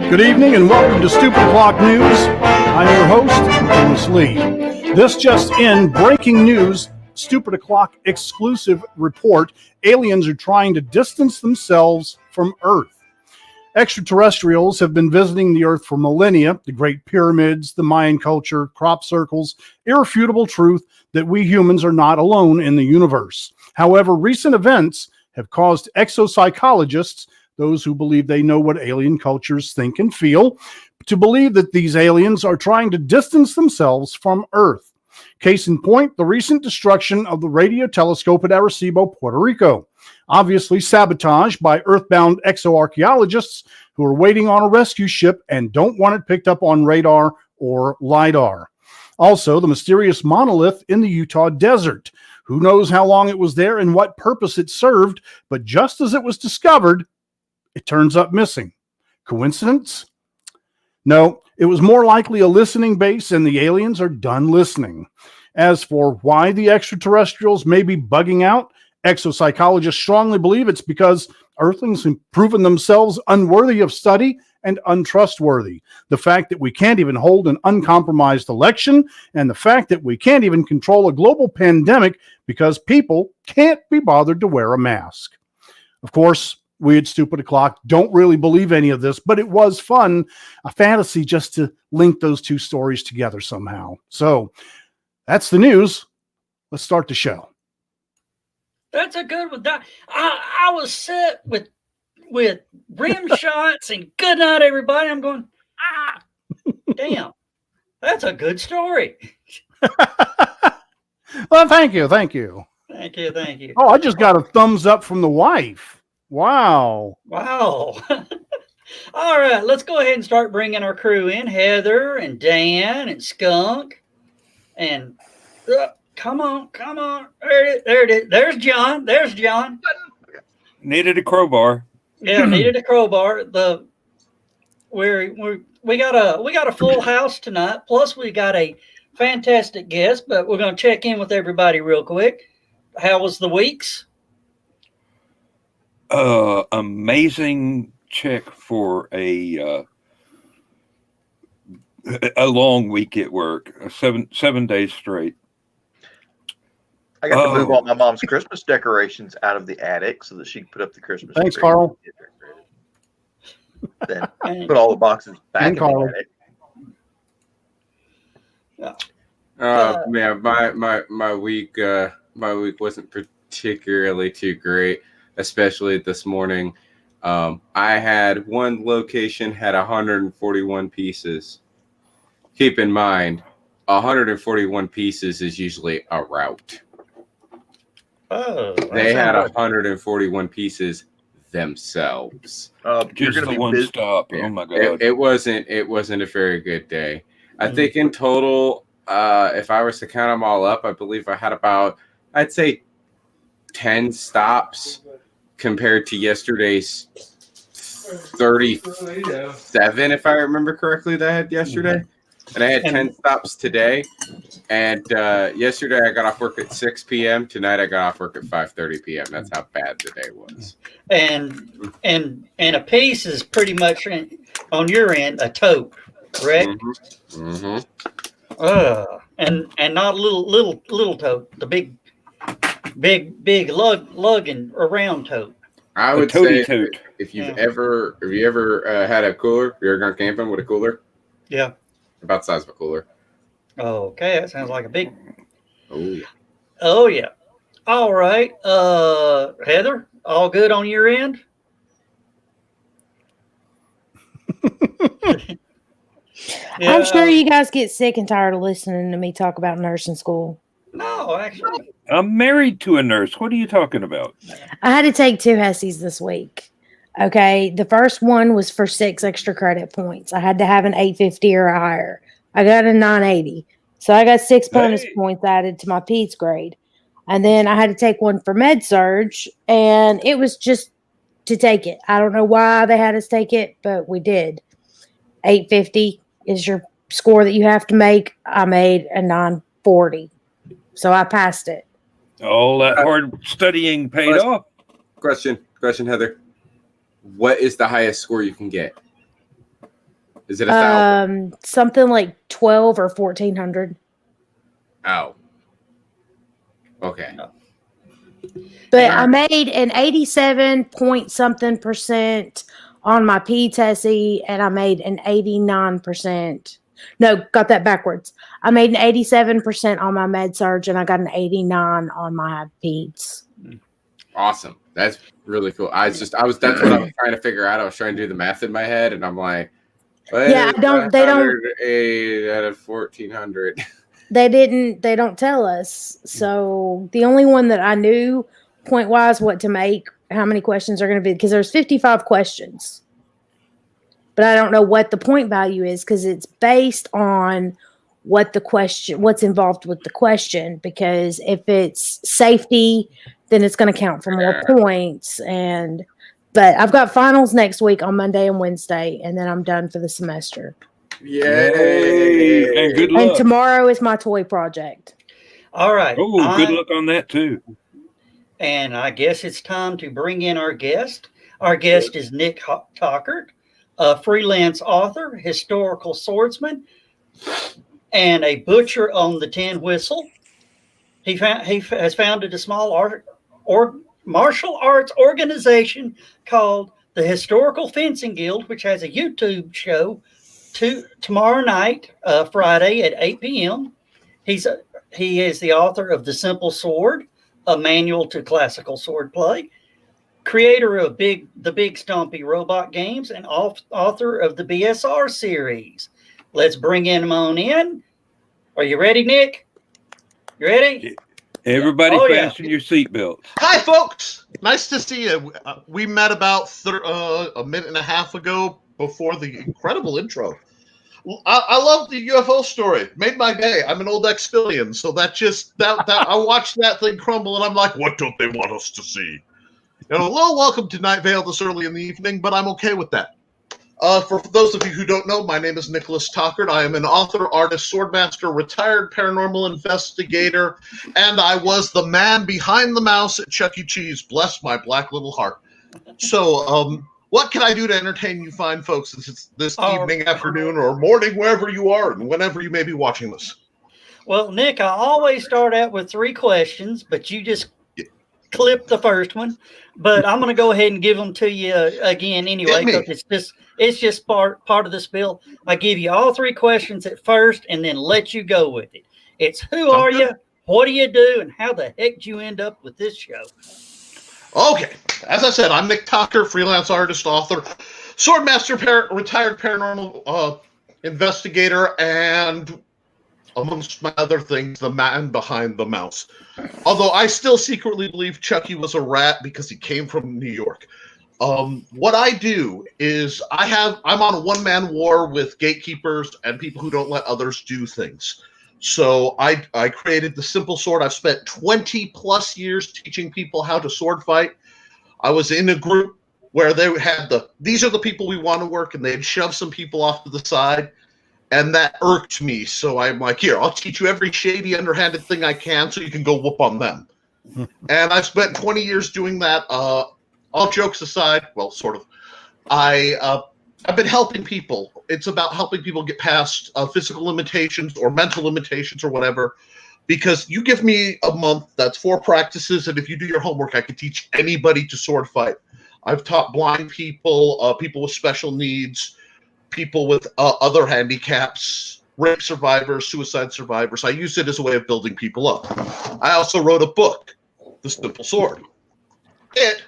Good evening and welcome to Stupid Clock News. I'm your host, Bruce Lee. This just in, breaking news, Stupid O'Clock exclusive report. Aliens are trying to distance themselves from Earth. Extraterrestrials have been visiting the Earth for millennia. The Great Pyramids, the Mayan culture, crop circles, irrefutable truth that we humans are not alone in the universe. However, recent events have caused exopsychologists, those who believe they know what alien cultures think and feel, to believe that these aliens are trying to distance themselves from Earth. Case in point, the recent destruction of the radio telescope at Arecibo, Puerto Rico. Obviously sabotaged by earthbound exoarchaeologists who are waiting on a rescue ship and don't want it picked up on radar or LiDAR. Also, the mysterious monolith in the Utah desert. Who knows how long it was there and what purpose it served, but just as it was discovered, it turns up missing. Coincidence? No, it was more likely a listening base, and the aliens are done listening. As for why the extraterrestrials may be bugging out, exopsychologists strongly believe it's because Earthlings have proven themselves unworthy of study and untrustworthy. The fact that we can't even hold an uncompromised election, and the fact that we can't even control a global pandemic because people can't be bothered to wear a mask. Of course, we at Stupid O'Clock don't really believe any of this, but it was fun, a fantasy just to link those two stories together somehow. So that's the news. Let's start the show. That's a good one. I was set with rim shots and good night, everybody. I'm going, damn, that's a good story. Well, thank you. Thank you. Oh, I just got a thumbs up from the wife. Wow. All right, let's go ahead and start bringing our crew in. Heather and Dan and Skunk. And come on. There it is. There's John. Needed a crowbar. Yeah, needed a crowbar. We got a full house tonight. Plus we got a fantastic guest, but we're going to check in with everybody real quick. How was the weeks? Amazing check for a long week at work, 7 days straight. I got to move all my mom's Christmas decorations out of the attic so that she can put up the Christmas Thanks, tree. Carl. Then put all the boxes back in the attic. Man, my week wasn't particularly too great, especially this morning. I had one location had 141 pieces. Keep in mind, 141 pieces is usually a route. Oh, they had 141 pieces themselves. Just the one stop. Oh my God! It wasn't a very good day. I think in total, if I was to count them all up, I believe I had about, I'd say, 10 stops compared to yesterday's 37, if I remember correctly, that I had yesterday. And I had 10 stops today. And yesterday I got off work at 6 p.m. Tonight I got off work at 5:30 p.m. That's how bad the day was. And a piece is pretty much on your end a tote, correct? Mm-hmm. And not a little tote, the big lugging around tote. I would toady say tote. if you ever had a cooler, you ever gone camping with a cooler? Yeah. About the size of a cooler. Okay, that sounds like a big. Oh yeah. Oh yeah. All right. Heather, all good on your end? Yeah. I'm sure you guys get sick and tired of listening to me talk about nursing school. No, actually. I'm married to a nurse. What are you talking about? I had to take 2 HESIs this week. Okay. The first one was for 6 extra credit points. I had to have an 850 or higher. I got a 980. So I got 6 bonus points added to my PEDS grade. And then I had to take one for med surge, and it was just to take it. I don't know why they had us take it, but we did. 850 is your score that you have to make. I made a 940. So I passed it. All that hard studying paid off. Question, Heather. What is the highest score you can get? Is it 1,000? Something like 12 or 1,400. Oh. Okay. But I made an 87 point something percent on my PTESI, and I made an 89%. No, got that backwards. I made an 87% on my med surge, and I got an 89 on my PEDS. Awesome. That's really cool. That's what I was trying to figure out. I was trying to do the math in my head, and I'm like, well, yeah, they don't 8 out of 1,400. They don't tell us. So the only one that I knew point wise what to make, how many questions are going to be, because there's 55 questions. But I don't know what the point value is, because it's based on what's involved with the question. Because if it's safety, then it's going to count for more points. But I've got finals next week on Monday and Wednesday, and then I'm done for the semester. Yay! And good luck. And tomorrow is my toy project. All right. Oh, good luck on that too. And I guess it's time to bring in our guest. Our guest is Nick Tockert, a freelance author, historical swordsman, and a butcher on the tin whistle. He has founded a small martial arts organization called the Historical Fencing Guild, which has a YouTube show tomorrow night, Friday at 8 p.m. He is the author of The Simple Sword, a manual to classical swordplay, creator of the Big Stompy robot games, and author of the BSR series. Let's bring him on in. Are you ready, Nick? You ready? Everybody fasten your seatbelts. Hi, folks. Nice to see you. We met about a minute and a half ago before the incredible intro. I love the UFO story. Made my day. I'm an old ex-billion, so that I watched that thing crumble, and I'm like, what don't they want us to see? And a little welcome to Night Vale this early in the evening, but I'm okay with that. For those of you who don't know, my name is Nicholas Tockert. I am an author, artist, swordmaster, retired paranormal investigator, and I was the man behind the mouse at Chuck E. Cheese. Bless my black little heart. So, what can I do to entertain you fine folks this evening, afternoon, or morning, wherever you are, and whenever you may be watching this? Well, Nick, I always start out with 3 questions, but you just clipped the first one. But I'm going to go ahead and give them to you again anyway, because it's just part of the spiel. I give you all 3 questions at first, and then let you go with it. It's who are you, what do you do, and how the heck did you end up with this show? Okay. As I said, I'm Nick Tockert, freelance artist, author, swordmaster, retired paranormal investigator, and amongst my other things, the man behind the mouse. Although I still secretly believe Chucky was a rat because he came from New York. What I do is I'm on a one-man war with gatekeepers and people who don't let others do things. So I created the Simple Sword. I've spent 20 plus years teaching people how to sword fight. I was in a group where they had these are the people we want to work, and they'd shove some people off to the side. And that irked me. So I'm like, here, I'll teach you every shady, underhanded thing I can so you can go whoop on them. And I've spent 20 years doing that. All jokes aside, well, sort of. I've been helping people. It's about helping people get past physical limitations or mental limitations or whatever. Because you give me a month, that's 4 practices, and if you do your homework, I can teach anybody to sword fight. I've taught blind people, people with special needs, people with other handicaps, rape survivors, suicide survivors. I use it as a way of building people up. I also wrote a book, The Simple Sword. It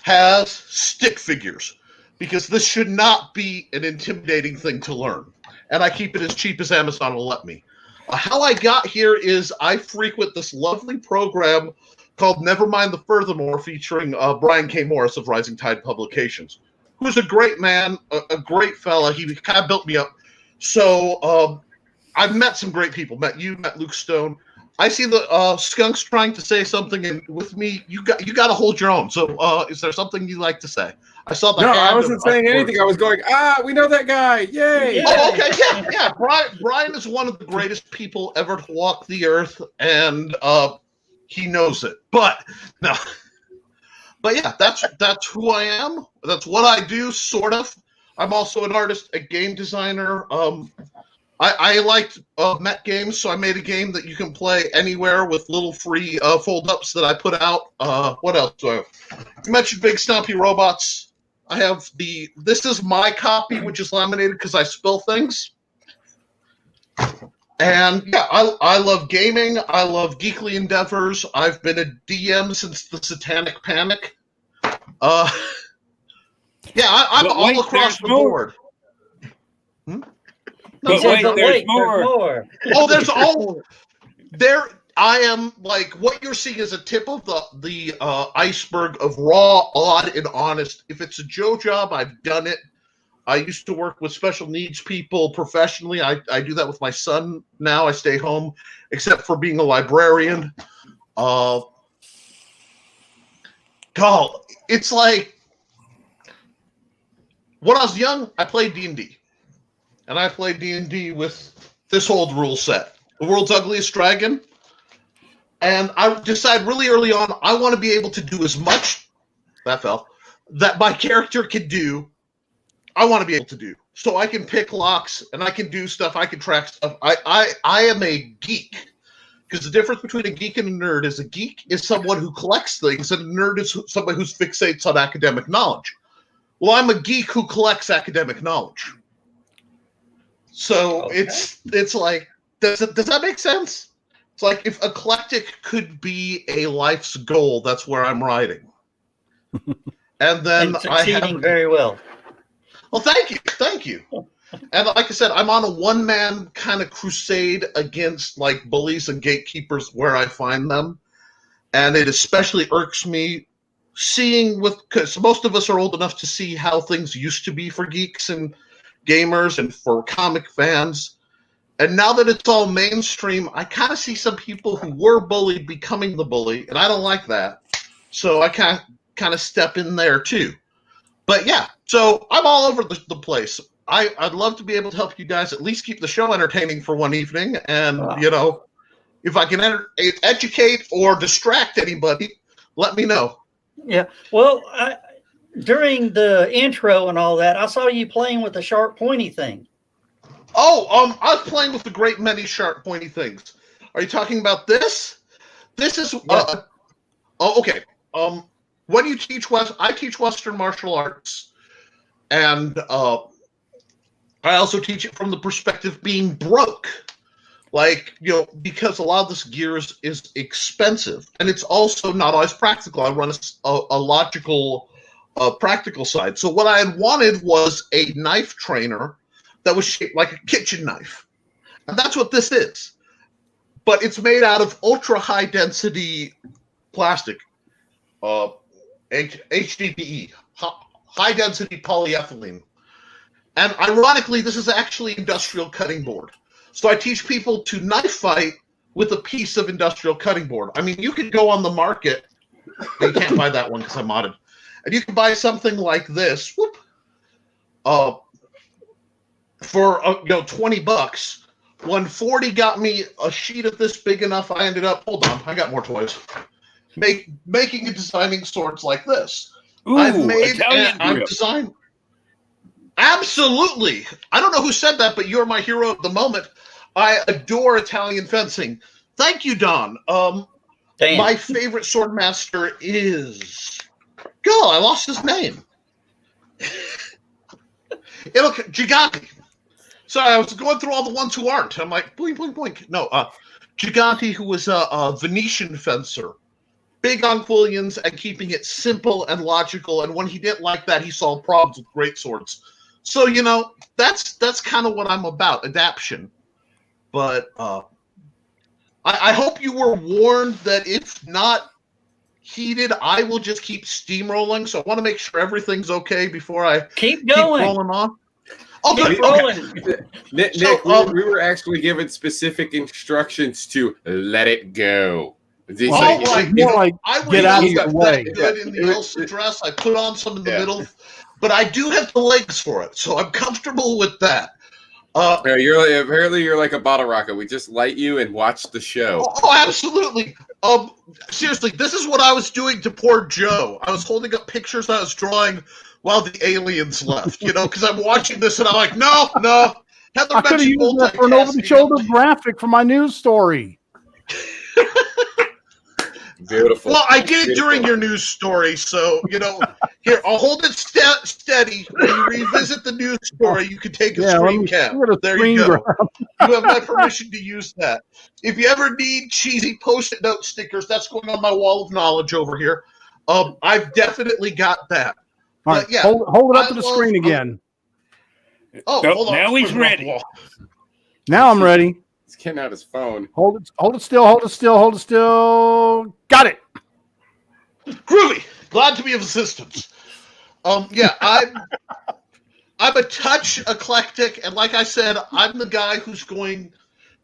has stick figures, because this should not be an intimidating thing to learn. And I keep it as cheap as Amazon will let me. How I got here is I frequent this lovely program called Nevermind the Furthermore, featuring Brian K. Morris of Rising Tide Publications, who's a great man, a great fella. He kind of built me up. So I've met some great people. Met Luke Stone. I see the Skunk's trying to say something, and with me, you got to hold your own. So is there something you'd like to say? I saw the. No, I wasn't saying anything. I was going, we know that guy. Yay! Yeah. Oh, okay, yeah. Brian is one of the greatest people ever to walk the earth, and he knows it. But no, but yeah, that's who I am. That's what I do, sort of. I'm also an artist, a game designer. I liked Met games, so I made a game that you can play anywhere with little free fold-ups that I put out. What else do I have? You mentioned Big Stompy Robots. I have this is my copy, which is laminated because I spill things. And yeah, I love gaming. I love geekly endeavors. I've been a DM since the Satanic Panic. I'm all across the board. But wait, there's more. Oh, there's all there. I am like what you're seeing is a tip of the iceberg of raw, odd, and honest. If it's a Joe job, I've done it. I used to work with special needs people professionally. I do that with my son now. I stay home, except for being a librarian. God, it's like when I was young, I played D&D. And I played D&D with this old rule set, The World's Ugliest Dragon. And I decided really early on, I want to be able to do as much that my character can do. I want to be able to do. So I can pick locks, and I can do stuff, I can track stuff. I am a geek. Because the difference between a geek and a nerd is a geek is someone who collects things, and a nerd is somebody who fixates on academic knowledge. Well, I'm a geek who collects academic knowledge. So okay. It's like, does that make sense? It's like if eclectic could be a life's goal, that's where I'm riding. And then succeeding very well. Well, thank you. And like I said, I'm on a one-man kind of crusade against like bullies and gatekeepers where I find them, and it especially irks me seeing because most of us are old enough to see how things used to be for geeks and gamers and for comic fans. And now that it's all mainstream, I kind of see some people who were bullied becoming the bully, and I don't like that. So I kind of step in there too. But yeah, so I'm all over the place. I'd love to be able to help you guys at least keep the show entertaining for one evening. And, if I can educate or distract anybody, let me know. Yeah. Well, during the intro and all that, I saw you playing with the sharp pointy thing. Oh, I was playing with a great many sharp pointy things. Are you talking about this? This is okay. When you teach I teach Western martial arts, and I also teach it from the perspective of being broke. Like, because a lot of this gear is expensive, and it's also not always practical. I run a logical practical side. So what I had wanted was a knife trainer that was shaped like a kitchen knife. And that's what this is. But it's made out of ultra high density plastic, HDPE, high density polyethylene. And ironically, this is actually industrial cutting board. So I teach people to knife fight with a piece of industrial cutting board. I mean, you could go on the market, but you can't buy that one because I'm modded. And you can buy something like this. Whoop. for $20. When 40 got me a sheet of this big enough, I ended up, hold on, I got more toys. Making and designing swords like this. Ooh, I've made Italian and I've grip. designed. Absolutely. I don't know who said that, but you're my hero of the moment. I adore Italian fencing. Thank you, Don. Damn. My favorite sword master is. I lost his name. Gigante. Sorry, I was going through all the ones who aren't. I'm like, blink, blink, blink. No, Gigante, who was a Venetian fencer. Big on quillions and keeping it simple and logical. And when he didn't like that, he solved problems with great swords. So, that's kind of what I'm about, adaptation. But I hope you were warned that if not heated, I will just keep steamrolling. So I want to make sure everything's okay before I Keep going. keep rolling on. Oh, Keep good. rolling. Nick, So, we were actually given specific instructions to let it go. They Well, say- all right. more like I get out of realized your that way. good in the Elsa dress. I put on some in the middle, but I do have the legs for it, so I'm comfortable with that. apparently you're like a bottle rocket. We just light you and watch the show. Oh, absolutely. Seriously, this is what I was doing to poor Joe. I was holding up pictures I was drawing while the aliens left, because I'm watching this and I'm like, no. Heather I could have mentioned used that for an multitasking. over-the-shoulder graphic for my news story. Beautiful. Well, I did it Beautiful. during your news story, so, here, I'll hold it steady. When you revisit the news story, you can take a Yeah, let screen me cap. give it a There screen you go. grab. You have my permission to use that. If you ever need cheesy Post-it note stickers, that's going on my wall of knowledge over here. I've definitely got that. All right, But, yeah, hold it up I to the love- screen again. Oh, Nope, hold on. now Let's he's put it off the ready. wall. Now I'm ready. He's getting out his phone. Hold it still. Got it. Groovy. Glad to be of assistance. Yeah, I'm a touch eclectic, and like I said, I'm the guy who's going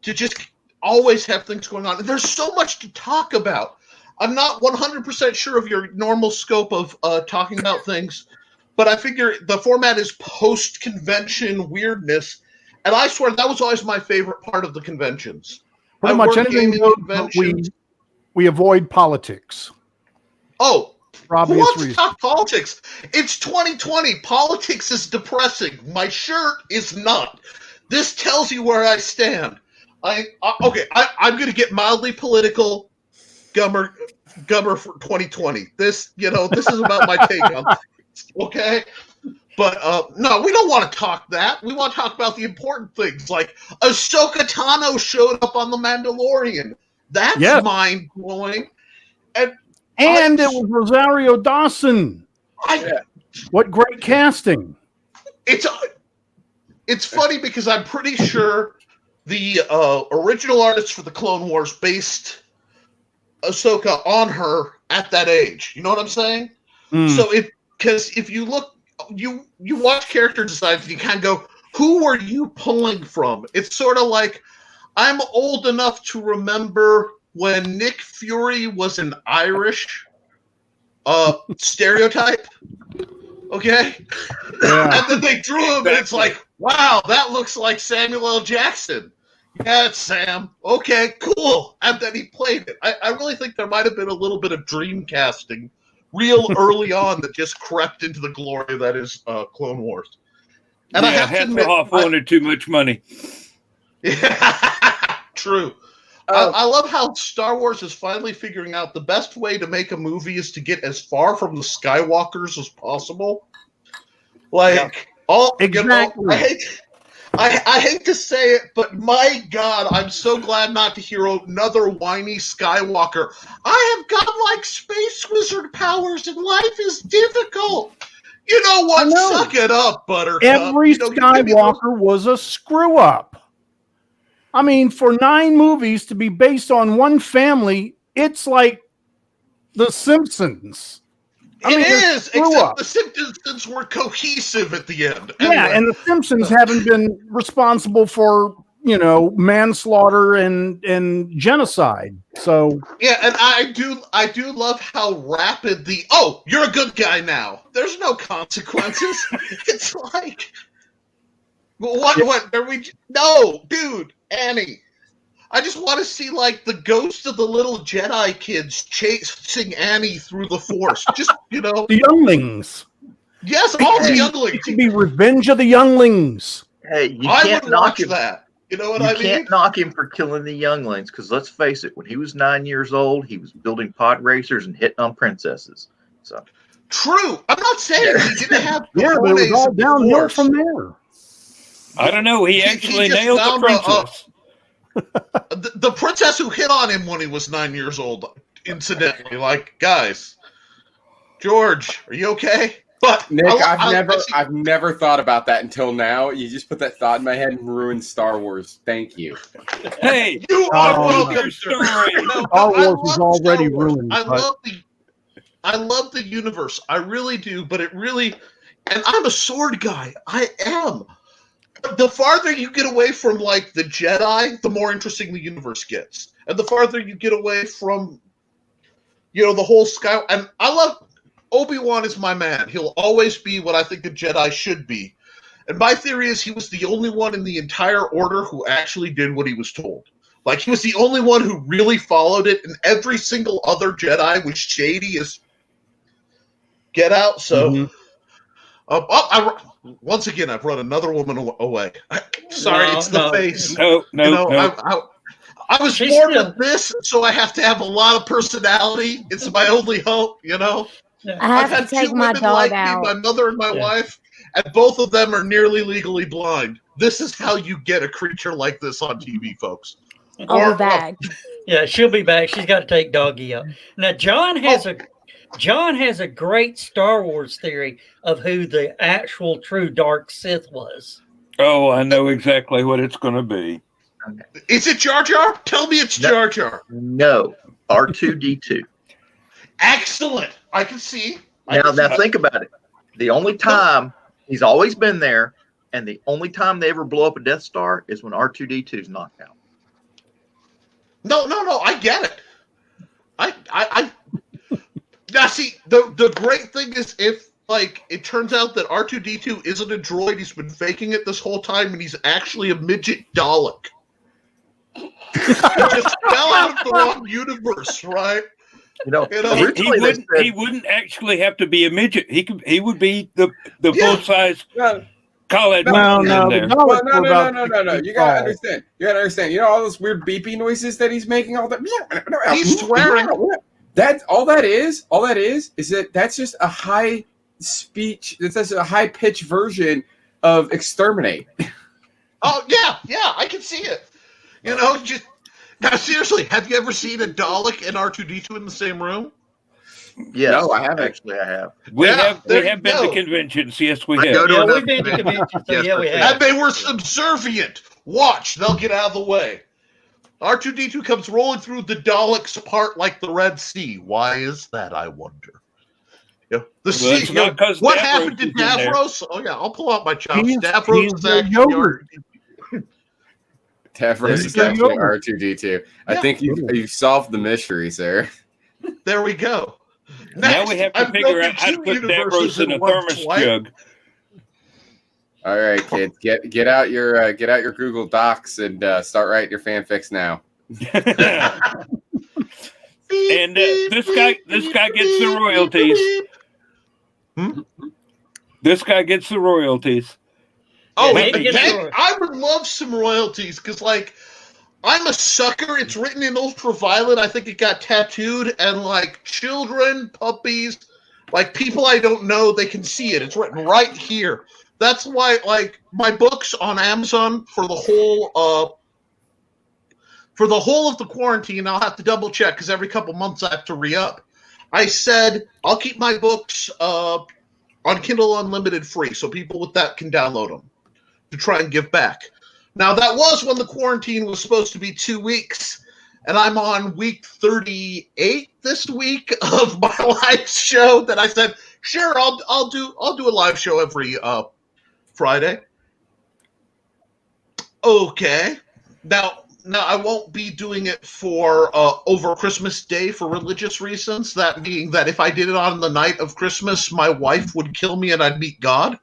to just always have things going on. And there's so much to talk about. I'm not 100% sure of your normal scope of talking about things, but I figure the format is post-convention weirdness, and I swear that was always my favorite part of the conventions. Pretty I much work anything gaming goes, but conventions. we avoid politics Oh, for who obvious wants to reasons. talk politics? It's 2020. Politics is depressing. My shirt is not. This tells you where I stand. I'm going to get mildly political, Gummer for 2020. This is about my take on things, okay? But no, we don't want to talk that. We want to talk about the important things, like Ahsoka Tano showed up on The Mandalorian. That's Yes. mind-blowing. And it was Rosario Dawson. What great casting. It's funny because I'm pretty sure the original artist for the Clone Wars based Ahsoka on her at that age. You know what I'm saying? So because if you look, you watch character designs and you kind of go, who are you pulling from? It's sort of like I'm old enough to remember when Nick Fury was an Irish stereotype. Okay? Yeah. And then they drew him, and it's like, wow, that looks like Samuel L. Jackson. Yeah, it's Sam. Okay, cool. And then he played it. I really think there might have been a little bit of dream casting real early on that just crept into the glory that is Clone Wars. And I have to admit, Hasselhoff wanted too much money. True. I love how Star Wars is finally figuring out the best way to make a movie is to get as far from the Skywalkers as possible. Exactly. I hate to say it, but my God, I'm so glad not to hear another whiny Skywalker. I have godlike space wizard powers and life is difficult. You know what? Suck it up, Buttercup. Every Skywalker was a screw up. I mean, for 9 movies to be based on one family, it's like The Simpsons. It is, except the Simpsons were cohesive at the end. Yeah, and The Simpsons haven't been responsible for, manslaughter and genocide. So yeah, and I do love how rapid you're a good guy now. There's no consequences. It's like What are we? No, dude, Annie. I just want to see like the ghost of the little Jedi kids chasing Annie through the Force. Just The younglings. Yes, all the It younglings. could be Revenge of the Younglings. Hey, you I can't would knock watch him. that. You know what You I mean? can't knock him for killing the younglings, because let's face it, when he was 9 years old, he was building pod racers and hitting on princesses. So True. I'm not saying he didn't have Yeah, but it was cojones all of the downhill Force. from there. I don't know. He He actually just nailed the found princess. The princess who hit on him when he was 9 years old, incidentally. Like, guys, George, are you okay? But Nick, I see- I've never thought about that until now. You just put that thought in my head and ruined Star Wars. Thank you. Hey, you are Oh, welcome, your sir. story. No, Star I Wars is love already Star Wars. ruined, I but- love the universe. I really do, but it really, and I'm a sword guy. I am. The farther you get away from like the Jedi, the more interesting the universe gets, and the farther you get away from, the whole sky. And I love Obi-Wan is my man. He'll always be what I think a Jedi should be. And my theory is he was the only one in the entire order who actually did what he was told. Like, he was the only one who really followed it, and every single other Jedi was shady as get out. So, once again, I've run another woman away. Sorry, No, it's the no. face. No. I was She's born still- with this, so I have to have a lot of personality. It's my only hope, I I've have had to take two my women dog like out. me, my mother and my Yeah. wife, and both of them are nearly legally blind. This is how you get a creature like this on TV, folks. I'll be back. Yeah, she'll be back. She's got to take Doggy out. Now, John has a great Star Wars theory of who the actual true dark Sith was. Oh, I know exactly what it's going to be. Is it Jar Jar? Tell me it's No. Jar Jar. no, R2D2. Excellent. I can see. Now think about it. The only time he's always been there, and the only time they ever blow up a Death Star is when R2D2 is knocked out. No. I get it. I now see the great thing is if like it turns out that R2D2 isn't a droid, he's been faking it this whole time, and he's actually a midget Dalek. He just fell out of the wrong universe, right? Originally they said, He wouldn't actually have to be a midget. He would be the Yeah. full size No, college No, in no, there. the well, Daleks were about no. 6 feet You gotta tall. understand. You gotta understand. You know all those weird beeping noises that he's making. All that. He's swearing. That's all that is. All that is that's just a high speech. That's just a high pitched version of exterminate. Oh yeah, I can see it. Just now seriously, have you ever seen a Dalek and R2D2 in the same room? yes, No, I haven't. Actually, I have. We Yeah, have there been you to go. conventions. Yes, we I have. go to Yeah, enough we've been to conventions. conventions, so Yes, yeah, we I have. And they were subservient. Watch, they'll get out of the way. R2D2 comes rolling through the Daleks part like the Red Sea. Why is that, I wonder? it's not 'cause what Davros happened to is in there. Davros? Oh yeah, I'll pull out my chops. He's Davros is the actually yogurt. Tavros is There you actually go. R2D2. I Yeah. think you've solved the mystery, sir. There we go. Now Next, we have to I've figure broken out how to two put universes Davros in a one thermos twice. jug. All right, kids, get out your Google Docs and start writing your fanfics now. And this guy gets the royalties. This guy gets the royalties. Oh, Yeah, and he gets the- I would love some royalties because, like, I'm a sucker. It's written in ultraviolet. I think it got tattooed, and like children, puppies, like people I don't know, they can see it. It's written right here. That's why, like, my books on Amazon for the whole of the quarantine, I'll have to double check because every couple months I have to re-up. I said I'll keep my books on Kindle Unlimited free, so people with that can download them to try and give back. Now, that was when the quarantine was supposed to be 2 weeks, and I'm on week 38 this week of my live show. That I said, sure, I'll do a live show every Friday. Okay. Now I won't be doing it for over Christmas Day for religious reasons. That being that if I did it on the night of Christmas, my wife would kill me and I'd meet God.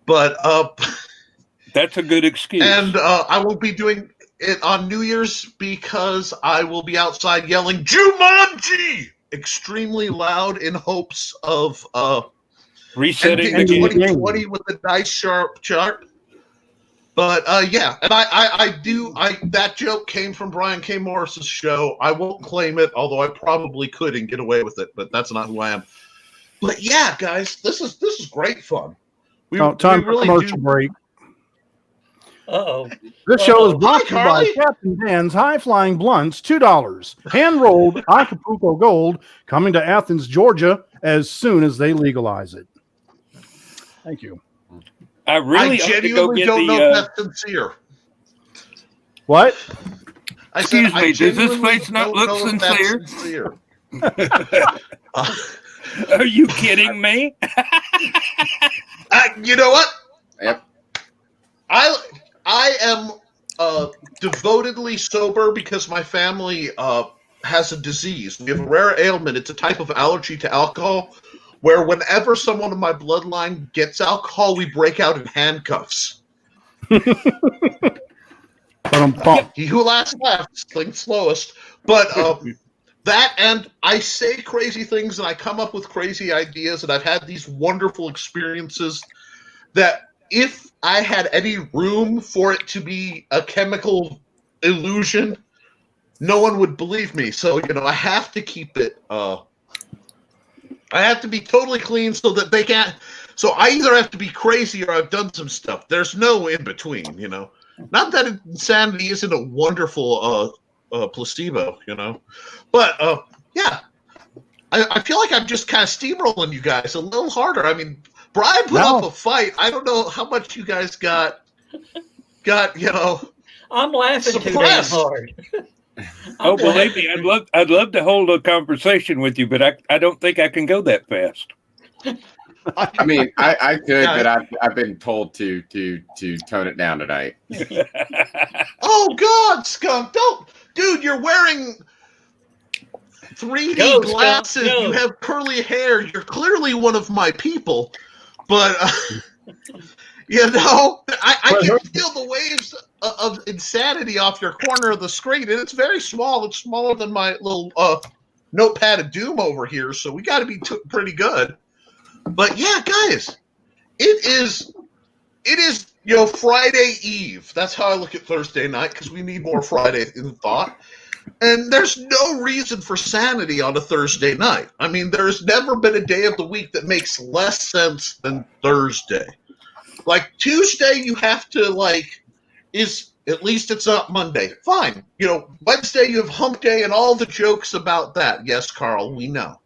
But That's a good excuse. And I won't be doing it on New Year's because I will be outside yelling Jumanji extremely loud in hopes of Resetting ending the the game. 2020 with a nice sharp chart. But yeah, and I that joke came from Brian K. Morris's show. I won't claim it, although I probably could and get away with it, but that's not who I am. But yeah, guys, this is great fun. Time for commercial break. Uh-oh. This show is brought Hi, to you by Carly. Captain Dan's High Flying Blunts, $2. Hand-rolled Acapulco Gold, coming to Athens, Georgia, as soon as they legalize it. Thank you. I really I ought to go genuinely get don't know the. if that's sincere. What? I said, Excuse me, I does this genuinely face not don't look know if that's sincere? sincere. Are you kidding me? You know what? Yep. I am devotedly sober because my family has a disease. We have a rare ailment. It's a type of allergy to alcohol where whenever someone in my bloodline gets alcohol, we break out in handcuffs. But I'm pumped. He who last laughs, thinks slowest. But that, and I say crazy things and I come up with crazy ideas, and I've had these wonderful experiences that if I had any room for it to be a chemical illusion, no one would believe me. So, I have to keep it, I have to be totally clean so that they can't. So I either have to be crazy or I've done some stuff. There's no in between, Not that insanity isn't a wonderful placebo, But, yeah. I feel like I'm just kind of steamrolling you guys a little harder. I mean, Brian put up a fight. I don't know how much you guys got, I'm laughing too damn suppressed. hard. Oh, believe me, I'd love to hold a conversation with you, but I don't think I can go that fast. I mean, I could, Yeah. but I've been told to tone it down tonight. Oh God, Skunk! Don't, dude. You're wearing 3D Go, Skunk, glasses. go. You have curly hair. You're clearly one of my people, but I can feel the waves of insanity off your corner of the screen, and it's very small. It's smaller than my little notepad of doom over here. So we got to be pretty good. But yeah, guys, it is Friday Eve. That's how I look at Thursday night, because we need more Friday in thought. And there's no reason for sanity on a Thursday night. I mean, there's never been a day of the week that makes less sense than Thursday. Like Tuesday, you have to at least it's not Monday. Fine. Wednesday you have hump day and all the jokes about that. Yes, Carl, we know.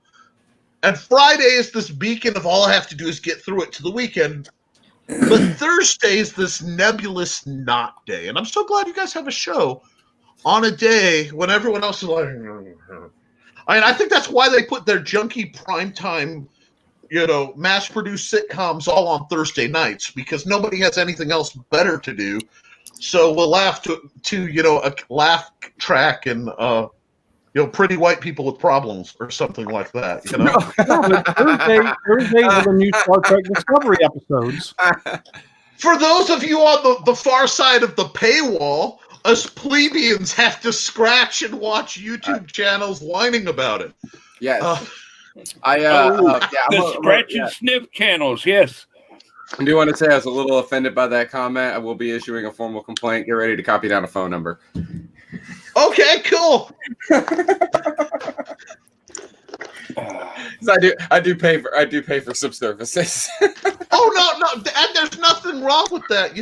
And Friday is this beacon of all I have to do is get through it to the weekend. But Thursday is this nebulous not day. And I'm so glad you guys have a show on a day when everyone else is like, I mean, I think that's why they put their junky primetime, mass-produced sitcoms all on Thursday nights, because nobody has anything else better to do. So we'll laugh to a laugh track and pretty white people with problems or something like that. Thursdays are the new Star Trek Discovery episodes. For those of you on the far side of the paywall, us plebeians have to scratch and watch YouTube channels whining about it. Yes. The scratch and sniff channels, yes. I do want to say I was a little offended by that comment. I will be issuing a formal complaint. Get ready to copy down a phone number. Okay, cool. I do pay for some services. Oh no, and there's nothing wrong with that.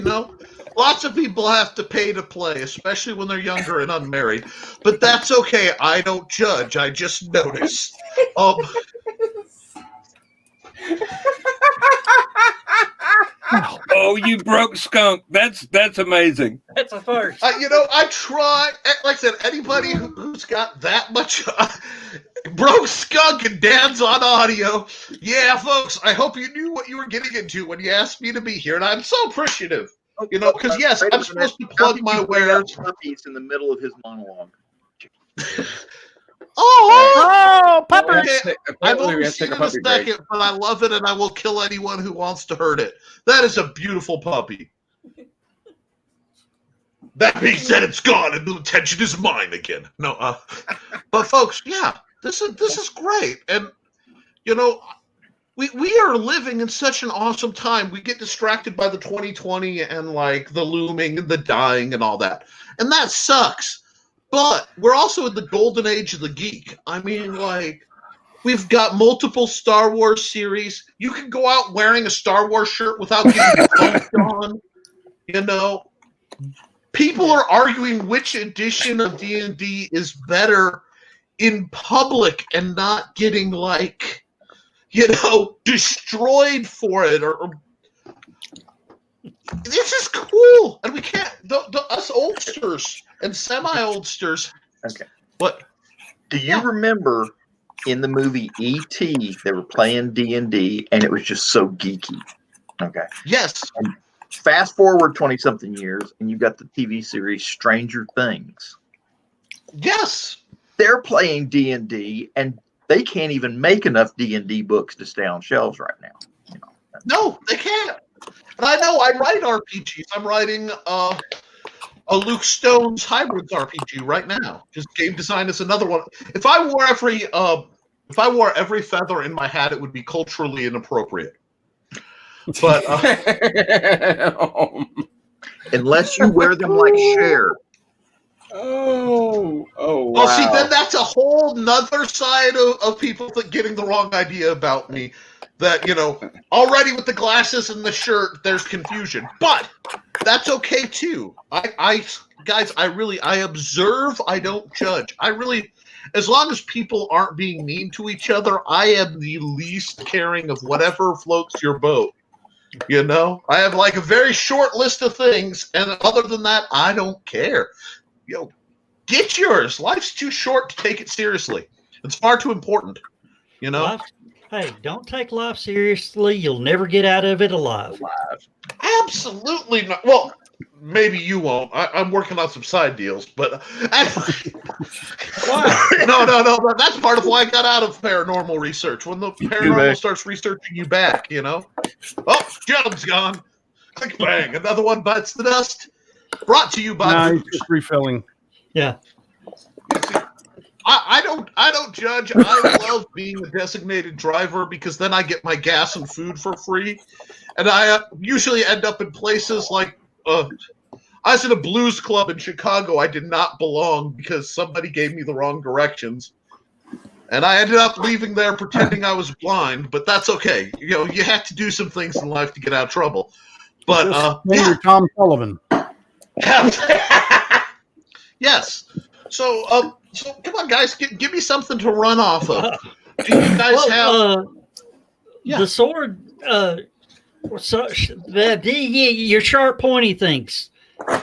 Lots of people have to pay to play, especially when they're younger and unmarried. But that's okay. I don't judge. I just notice. Oh, you broke Skunk. That's amazing. That's a first. I try. Like I said, anybody who's got that much broke Skunk and Dan's on audio. Yeah, folks, I hope you knew what you were getting into when you asked me to be here, and I'm so appreciative. Because yes, I'm supposed to plug my wares. Puppies in the middle of his monologue. Oh, puppers! Okay, I've only seen it a second, but I love it, and I will kill anyone who wants to hurt it. That is a beautiful puppy. That being said, it's gone, and the attention is mine again. No, but folks, yeah, this is great, and you know, we are living in such an awesome time. We get distracted by the 2020 and like the looming and the dying and all that, and that sucks. But we're also in the golden age of the geek. I mean, like, we've got multiple Star Wars series. You can go out wearing a Star Wars shirt without getting bumped on. You know, people are arguing which edition of D&D is better in public and not getting, like, you know, destroyed for it. Or this is cool, and we can't. Us oldsters and semi-oldsters. Okay. What? Do you remember in the movie E.T. they were playing D&D and it was just so geeky? Okay. Yes. And fast forward 20-something years and you got the TV series Stranger Things. Yes. They're playing D&D and they can't even make enough D&D books to stay on shelves right now. You know? No, they can't. And I know I write RPGs. I'm writing a Luke Stone's Hybrids RPG right now. Just game design is another one. If I wore every feather in my hat, it would be culturally inappropriate. But unless you wear them like Cher. Oh, wow. Well, see, then that's a whole nother side of people getting the wrong idea about me. That, you know, already with the glasses and the shirt, there's confusion. But that's okay, too. Guys, I observe, I don't judge. As long as people aren't being mean to each other, I am the least caring of whatever floats your boat. You know? I have, like, a very short list of things, and other than that, I don't care. You know, get yours. Life's too short to take it seriously. It's far too important. You know? Hey, don't take life seriously. You'll never get out of it alive. Absolutely not. Well, maybe you won't. I'm working on some side deals, but Wow. No. That's part of why I got out of paranormal research. When the paranormal starts researching you back, you know. Oh, John's gone. Click bang. Another one bites the dust. Brought to you by. No, he's just refilling. Yeah. I don't judge. I love being a designated driver because then I get my gas and food for free, and I usually end up in places like I was in a blues club in Chicago. I did not belong because somebody gave me the wrong directions, and I ended up leaving there pretending I was blind. But that's okay. You know, you have to do some things in life to get out of trouble. But you're Tom Sullivan. Yes. So come on, guys, give me something to run off of. Do you guys have the sword? Your sharp, pointy things.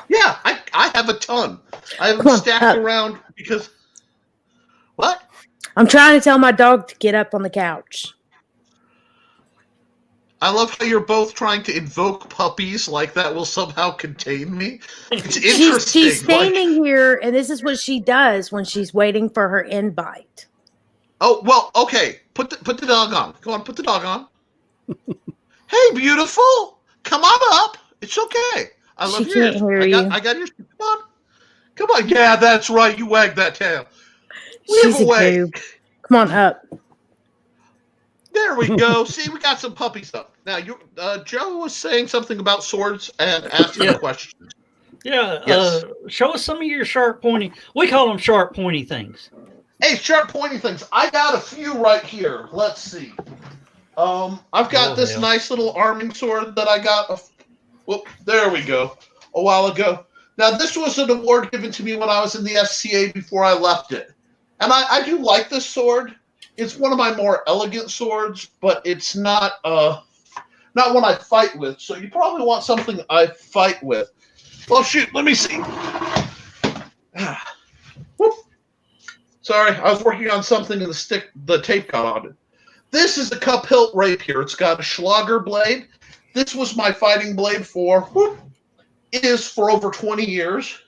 Yeah, I have a ton. I have them stacked around because. What? I'm trying to tell my dog to get up on the couch. I love how you're both trying to invoke puppies like that will somehow contain me. It's interesting. She's standing here, and this is what she does when she's waiting for her invite. Oh, well, okay. Put the dog on. Go on, put the dog on. Hey, beautiful. Come on up. It's okay. I love She can't hear you. I got your. Come on. Yeah, that's right. You wag that tail. She's a goob. Come on up. There we go. See, we got some puppy stuff. Now, Joe was saying something about swords and asking questions. Yeah. Yes. Show us some of your sharp, pointy. We call them sharp, pointy things. Hey, sharp, pointy things. I got a few right here. Let's see. I've got this nice little arming sword that I got. There we go. A while ago. Now, this was an award given to me when I was in the FCA before I left it. And I do like this sword. It's one of my more elegant swords, but it's not one I fight with. So you probably want something I fight with. Well, shoot, let me see. Sorry, I was working on something and the tape got on it. This is the cup hilt rapier. It's got a Schlager blade. This was my fighting blade for over 20 years.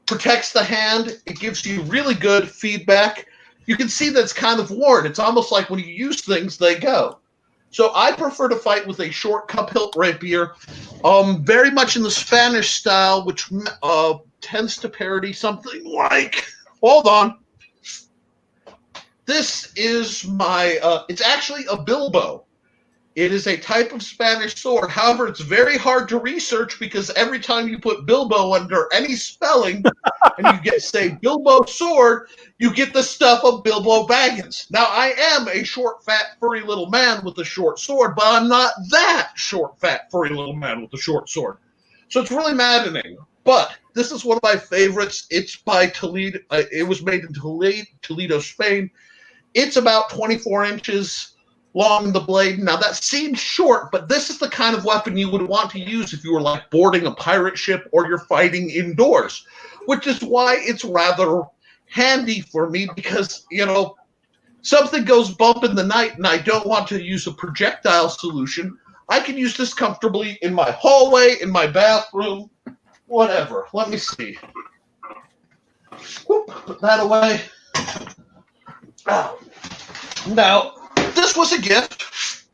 Protects the hand. It gives you really good feedback. You can see that it's kind of worn. It's almost like when you use things, they go. So I prefer to fight with a short cup hilt rapier, very much in the Spanish style, which tends to parody something like, hold on. This is my, it's actually a bilbo. It is a type of Spanish sword. However, it's very hard to research because every time you put Bilbo under any spelling and you get, say, Bilbo sword, you get the stuff of Bilbo Baggins. Now, I am a short, fat, furry little man with a short sword, but I'm not that short, fat, furry little man with a short sword. So it's really maddening. But this is one of my favorites. It's by Toledo. It was made in Toledo, Spain. It's about 24 inches long in the blade. Now that seems short, but this is the kind of weapon you would want to use if you were like boarding a pirate ship or you're fighting indoors, which is why it's rather handy for me because, you know, something goes bump in the night and I don't want to use a projectile solution. I can use this comfortably in my hallway, in my bathroom, whatever. Let me see. Whoop, put that away. Now, this was a gift.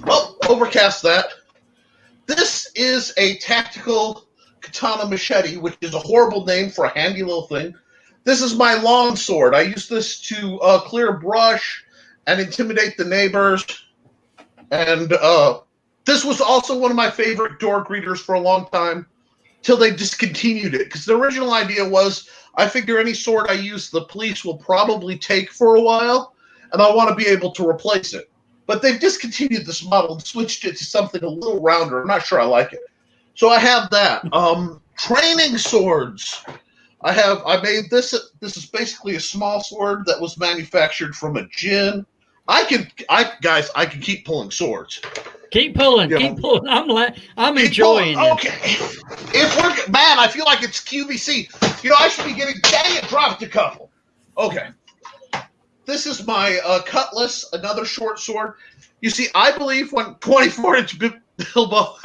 Oh, overcast that. This is a tactical katana machete, which is a horrible name for a handy little thing. This is my long sword. I use this to clear brush and intimidate the neighbors. And this was also one of my favorite door greeters for a long time, till they discontinued it. Because the original idea was, I figure any sword I use, the police will probably take for a while, and I want to be able to replace it. But they've discontinued this model and switched it to something a little rounder. I'm not sure I like it. So I have that. Training swords. I made this. This is basically a small sword that was manufactured from a gin. I can keep pulling swords. Keep pulling, keep pulling. I'm enjoying it. Okay. If we're man, I feel like it's QVC. You know, I should be getting. Dang it, dropped a couple. Okay. This is my cutlass, another short sword. You see, I believe when 24-inch Bilbo,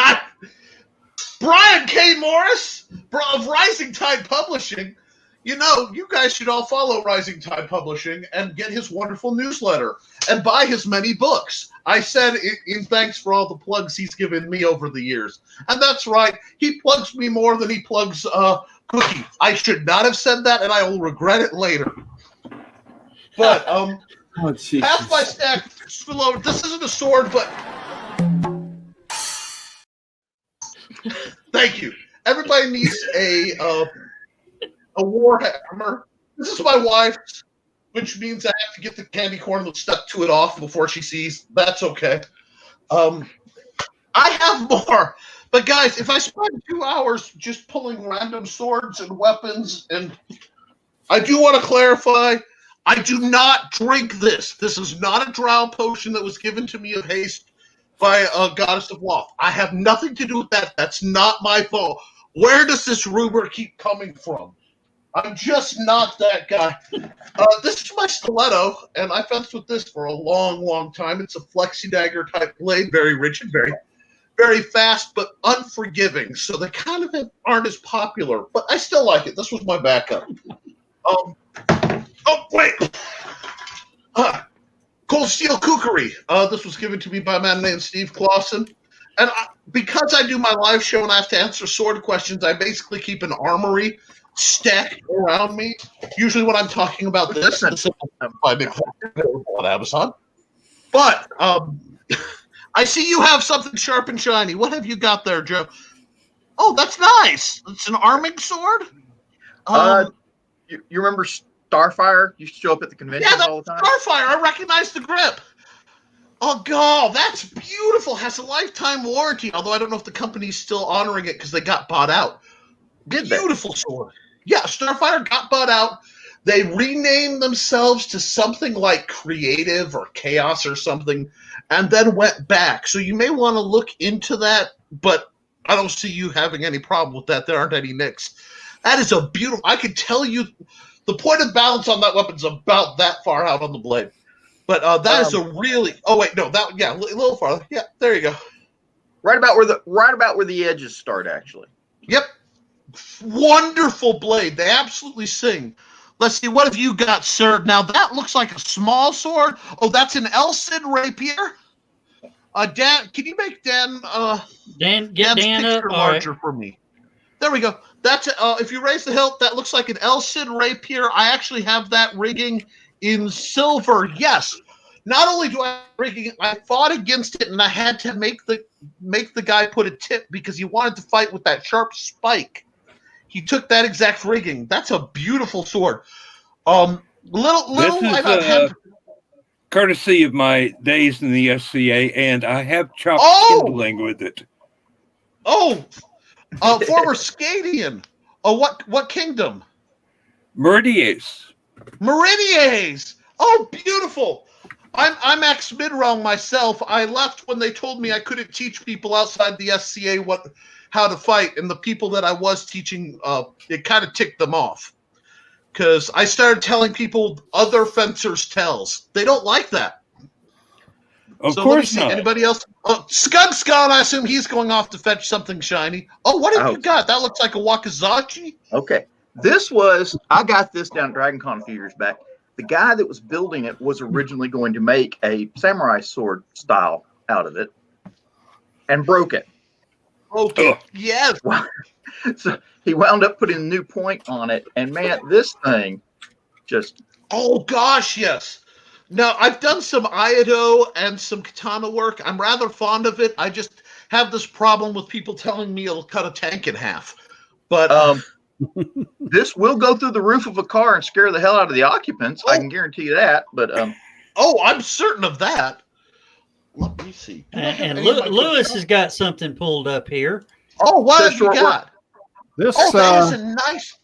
Brian K. Morris of Rising Tide Publishing, you know, you guys should all follow Rising Tide Publishing and get his wonderful newsletter and buy his many books. I said in thanks for all the plugs he's given me over the years. And that's right, he plugs me more than he plugs Cookie. I should not have said that, and I will regret it later. But half my stack spill over. This isn't a sword, but thank you. Everybody needs a warhammer. This is my wife's, which means I have to get the candy corn that's stuck to it off before she sees. That's okay. I have more, but guys, if I spend 2 hours just pulling random swords and weapons, and I do want to clarify. I do not drink this. This is not a drow potion that was given to me of haste by a goddess of Loth. I have nothing to do with that. That's not my fault. Where does this rumor keep coming from? I'm just not that guy. This is my stiletto, and I fenced with this for a long, long time. It's a flexi dagger type blade, very rigid, very, very fast, but unforgiving. So they kind of aren't as popular, but I still like it. This was my backup. Oh, wait. Cold Steel Kukri. This was given to me by a man named Steve Clausen. And because I do my live show and I have to answer sword questions, I basically keep an armory stacked around me. Usually when I'm talking about this, on Amazon. But I see you have something sharp and shiny. What have you got there, Joe? Oh, that's nice. It's an arming sword? You remember Starfire used to show up at the conventions all the time? Starfire. I recognize the grip. Oh, God, that's beautiful. Has a lifetime warranty, although I don't know if the company's still honoring it because they got bought out. Beautiful sword. Yeah, Starfire got bought out. They renamed themselves to something like Creative or Chaos or something, and then went back. So you may want to look into that, but I don't see you having any problem with that. There aren't any nicks. That is a beautiful. I can tell you the point of balance on that weapon is about that far out on the blade. But that is a really. Oh wait, no, that a little farther. Yeah, there you go. Right about where the edges start, actually. Yep. Wonderful blade. They absolutely sing. Let's see. What have you got, sir? Now that looks like a small sword. Oh, that's an Elcid rapier. Dan, can you make Dan Dan, get Dan's Dan up. picture All right. larger for me? There we go. That's if you raise the hilt, that looks like an El Cid rapier. I actually have that rigging in silver. Yes. Not only do I have rigging, I fought against it, and I had to make the guy put a tip because he wanted to fight with that sharp spike. He took that exact rigging. That's a beautiful sword. This is courtesy of my days in the SCA, and I have chopped kindling with it. Oh, former Scadian. What kingdom? Meridies. Oh, beautiful. I'm ex Midrong myself. I left when they told me I couldn't teach people outside the SCA how to fight, and the people that I was teaching, it kind of ticked them off. Because I started telling people other fencers' tells. They don't like that. Of so course let me see. not. Anybody else? Skunk's gone. I assume he's going off to fetch something shiny. Oh, what have you got? That looks like a Wakizashi. Okay. I got this down at DragonCon a few years back. The guy that was building it was originally going to make a samurai sword style out of it and broke it. Okay. Oh. Yes. So he wound up putting a new point on it. And man, this thing just. Oh, gosh, yes. Now, I've done some Iaido and some katana work. I'm rather fond of it. I just have this problem with people telling me it'll cut a tank in half. But this will go through the roof of a car and scare the hell out of the occupants. I can guarantee you that. But I'm certain of that. Let me see. And Lewis has got something pulled up here. Oh, what have you got? This that is a nice.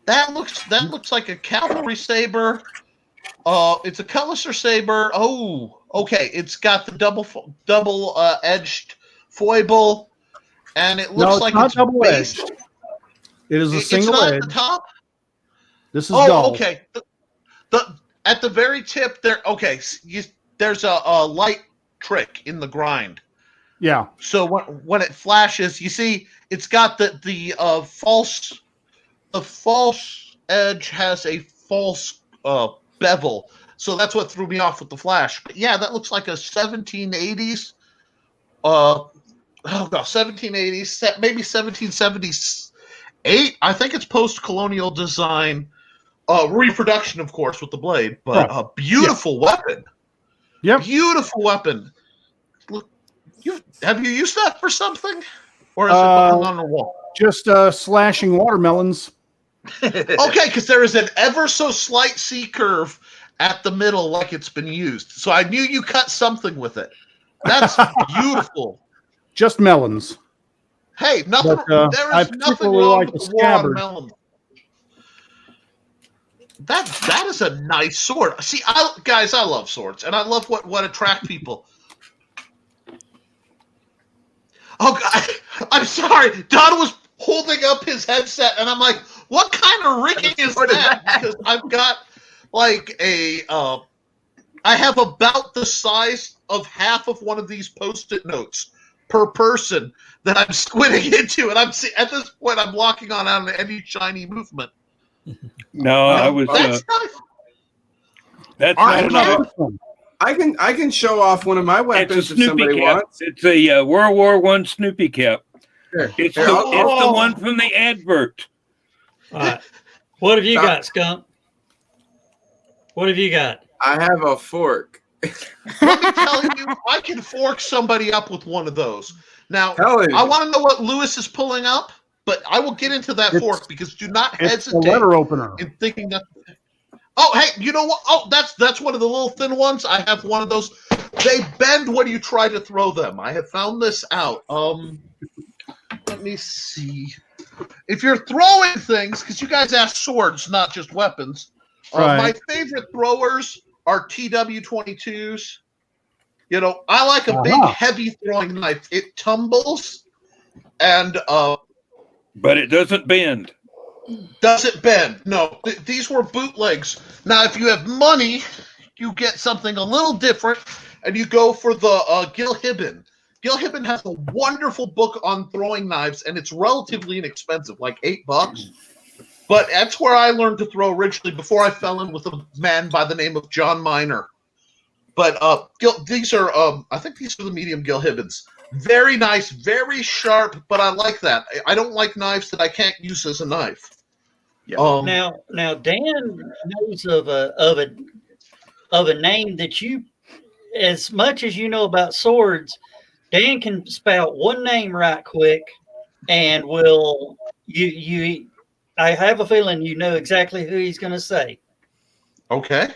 That looks like a cavalry saber. It's a cutlasser saber. Oh, okay. It's got the double edged foible, and it looks like it's double edged. It is a single edge. At the top. This is dull. Okay. At the very tip there. Okay, there's a light trick in the grind. Yeah. So when it flashes, you see it's got the false. The false edge has a false bevel, so that's what threw me off with the flash. But yeah, that looks like a 1780s. 1780s, maybe 1778. I think it's post-colonial design, reproduction, of course, with the blade. But a beautiful weapon. Yep. Beautiful weapon. Look, have you used that for something, or is it on the wall? Just slashing watermelons. Okay, because there is an ever so slight C curve at the middle, like it's been used. So I knew you cut something with it. That's beautiful. Just melons. Hey, nothing. There is nothing wrong with the war on melons. That is a nice sword. See, guys, I love swords, and I love what attract people. Oh, God, I'm sorry. Don was holding up his headset, and I'm like, what kind of rigging is that? Because I've got like I have about the size of half of one of these Post-it notes per person that I'm squinting into, and at this point I'm locking on out any shiny movement. No, I was. That's nice. That's not enough. I can show off one of my weapons if somebody wants. It's a World War I Snoopy cap. Here. It's the one from the advert. All right. What have you got, Skunk? What have you got? I have a fork. Let me tell you, I can fork somebody up with one of those. Now, I want to know what Lewis is pulling up, but I will get into that fork because do not hesitate a letter opener. In thinking that. Oh, hey, you know what? Oh, that's one of the little thin ones. I have one of those. They bend when you try to throw them. I have found this out. Let me see. If you're throwing things, because you guys ask swords, not just weapons. My favorite throwers are TW22s. You know, I like a big, heavy throwing knife. It tumbles, and but it doesn't bend. Doesn't bend. No, these were bootlegs. Now, if you have money, you get something a little different, and you go for the Gil Hibben. Gil Hibben has a wonderful book on throwing knives, and it's relatively inexpensive, like $8. But that's where I learned to throw originally before I fell in with a man by the name of John Miner. But these are I think these are the medium Gil Hibbons. Very nice, very sharp, but I like that. I don't like knives that I can't use as a knife. Yeah. Now Dan knows of a name that you, as much as you know about swords, Dan can spout one name right quick, and will you. I have a feeling you know exactly who he's going to say. Okay.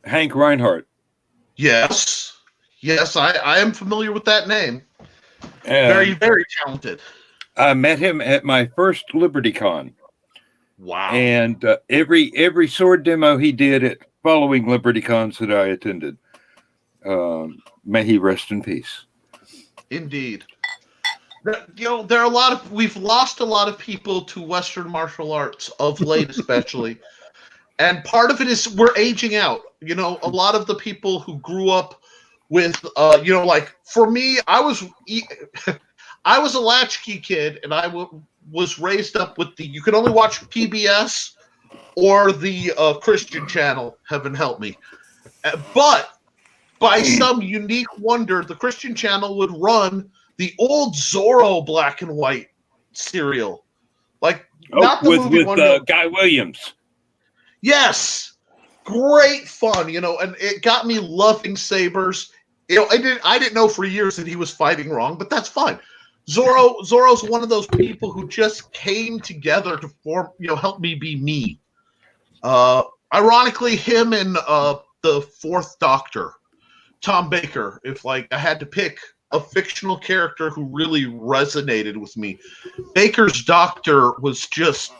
Hank Reinhardt. Yes. Yes, I am familiar with that name. Very, very talented. I met him at my first LibertyCon. Wow. And every sword demo he did at following LibertyCons that I attended. May he rest in peace. Indeed. There are a lot of, we've lost a lot of people to Western martial arts of late, especially. And part of it is we're aging out. A lot of the people who grew up with, like for me, I was a latchkey kid, and I was raised up with you can only watch PBS or the Christian channel, heaven help me. But by some unique wonder, the Christian channel would run the old Zorro black and white serial. Like, not the movie with one. Guy Williams. Yes. Great fun, and it got me loving sabers. I didn't know for years that he was fighting wrong, but that's fine. Zorro's one of those people who just came together to form, help me be me. Ironically, him and the Fourth Doctor, Tom Baker, if I had to pick a fictional character who really resonated with me, Baker's Doctor was just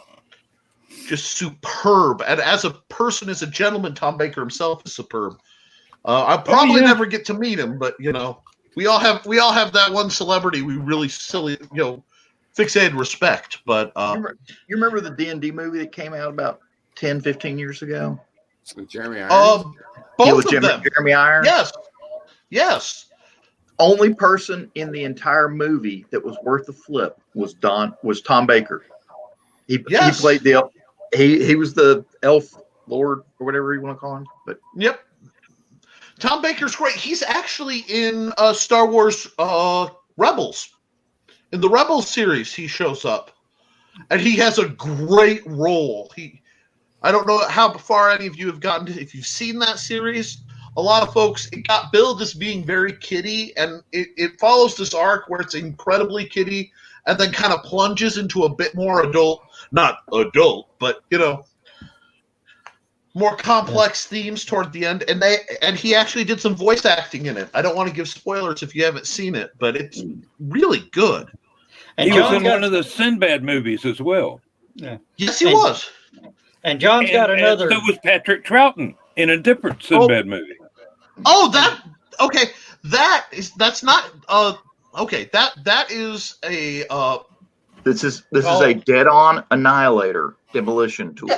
superb. And as a person, as a gentleman, Tom Baker himself is superb. I'll probably never get to meet him, but we all have that one celebrity we really fixated respect. But you remember the D&D movie that came out about 10, 15 years ago? With Jeremy Irons? Both of them. Jeremy Irons? Yes. Only person in the entire movie that was worth the flip was Tom Baker. He played he was the elf lord or whatever you want to call him. But yep. Tom Baker's great. He's actually in Star Wars Rebels. In the Rebels series, he shows up. And he has a great role. I don't know how far any of you have gotten to. If you've seen that series, a lot of folks, it got billed as being very kiddie, and it follows this arc where it's incredibly kiddie and then kind of plunges into a bit more adult. Not adult, but, more complex themes toward the end, and he actually did some voice acting in it. I don't want to give spoilers if you haven't seen it, but it's really good. And he was in one of the Sinbad movies as well. Yeah. Yes, he was. And John's got another. And so was Patrick Troughton in a different Sinbad movie. Oh, that is a. This is a dead-on annihilator demolition tool.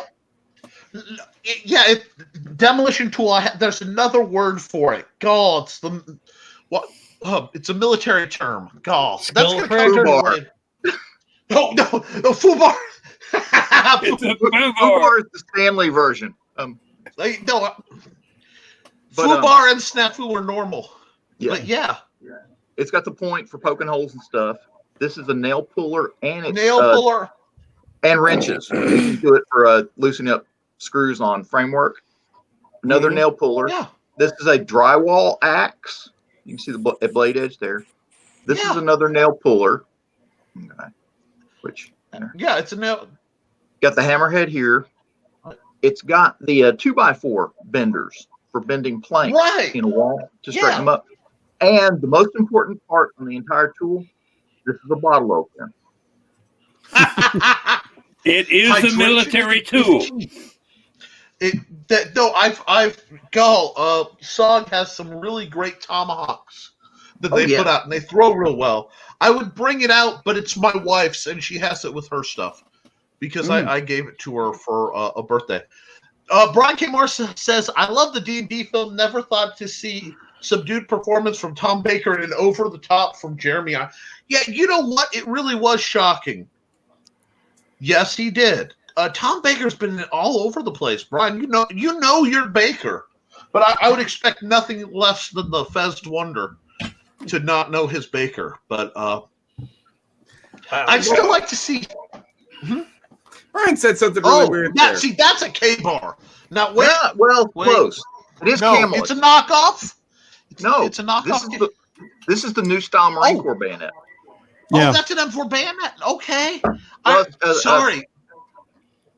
Demolition tool. There's another word for it. God, it's a military term. God, that's gonna come to No, FUBAR. It's a FUBAR is the Stanley version. FUBAR and Snafu are normal. Yeah. But yeah. It's got the point for poking holes and stuff. This is a nail puller, and it's puller and wrenches. You can do it for loosening up screws on framework. Another nail puller. Yeah. This is a drywall axe. You can see the blade edge there. This is another nail puller. Okay. It's a nail. Got the hammerhead here. It's got the 2x4 benders for bending planks in a wall to straighten them up. And the most important part on the entire tool, this is a bottle opener. It is a military tool. SOG has some really great tomahawks that they put out, and they throw real well. I would bring it out, but it's my wife's, and she has it with her stuff because I gave it to her for a birthday. Brian K. Morris says, I love the D&D film. Never thought to see subdued performance from Tom Baker and over the top from Jeremy. Yeah, you know what? It really was shocking. Yes, he did. Tom Baker's been all over the place, Brian. You know you're Baker. But I would expect nothing less than the Fez Wonder to not know his baker. But I'd still like to see. Ryan said something really weird there. See, that's a K bar. Now, wait. Yeah, well, wait. close. It is No, Camelot. it's a knockoff. It's a knockoff. This is the new style Marine Corps bayonet. Yeah. Oh, that's an M4 bayonet. Okay. Well, Sorry.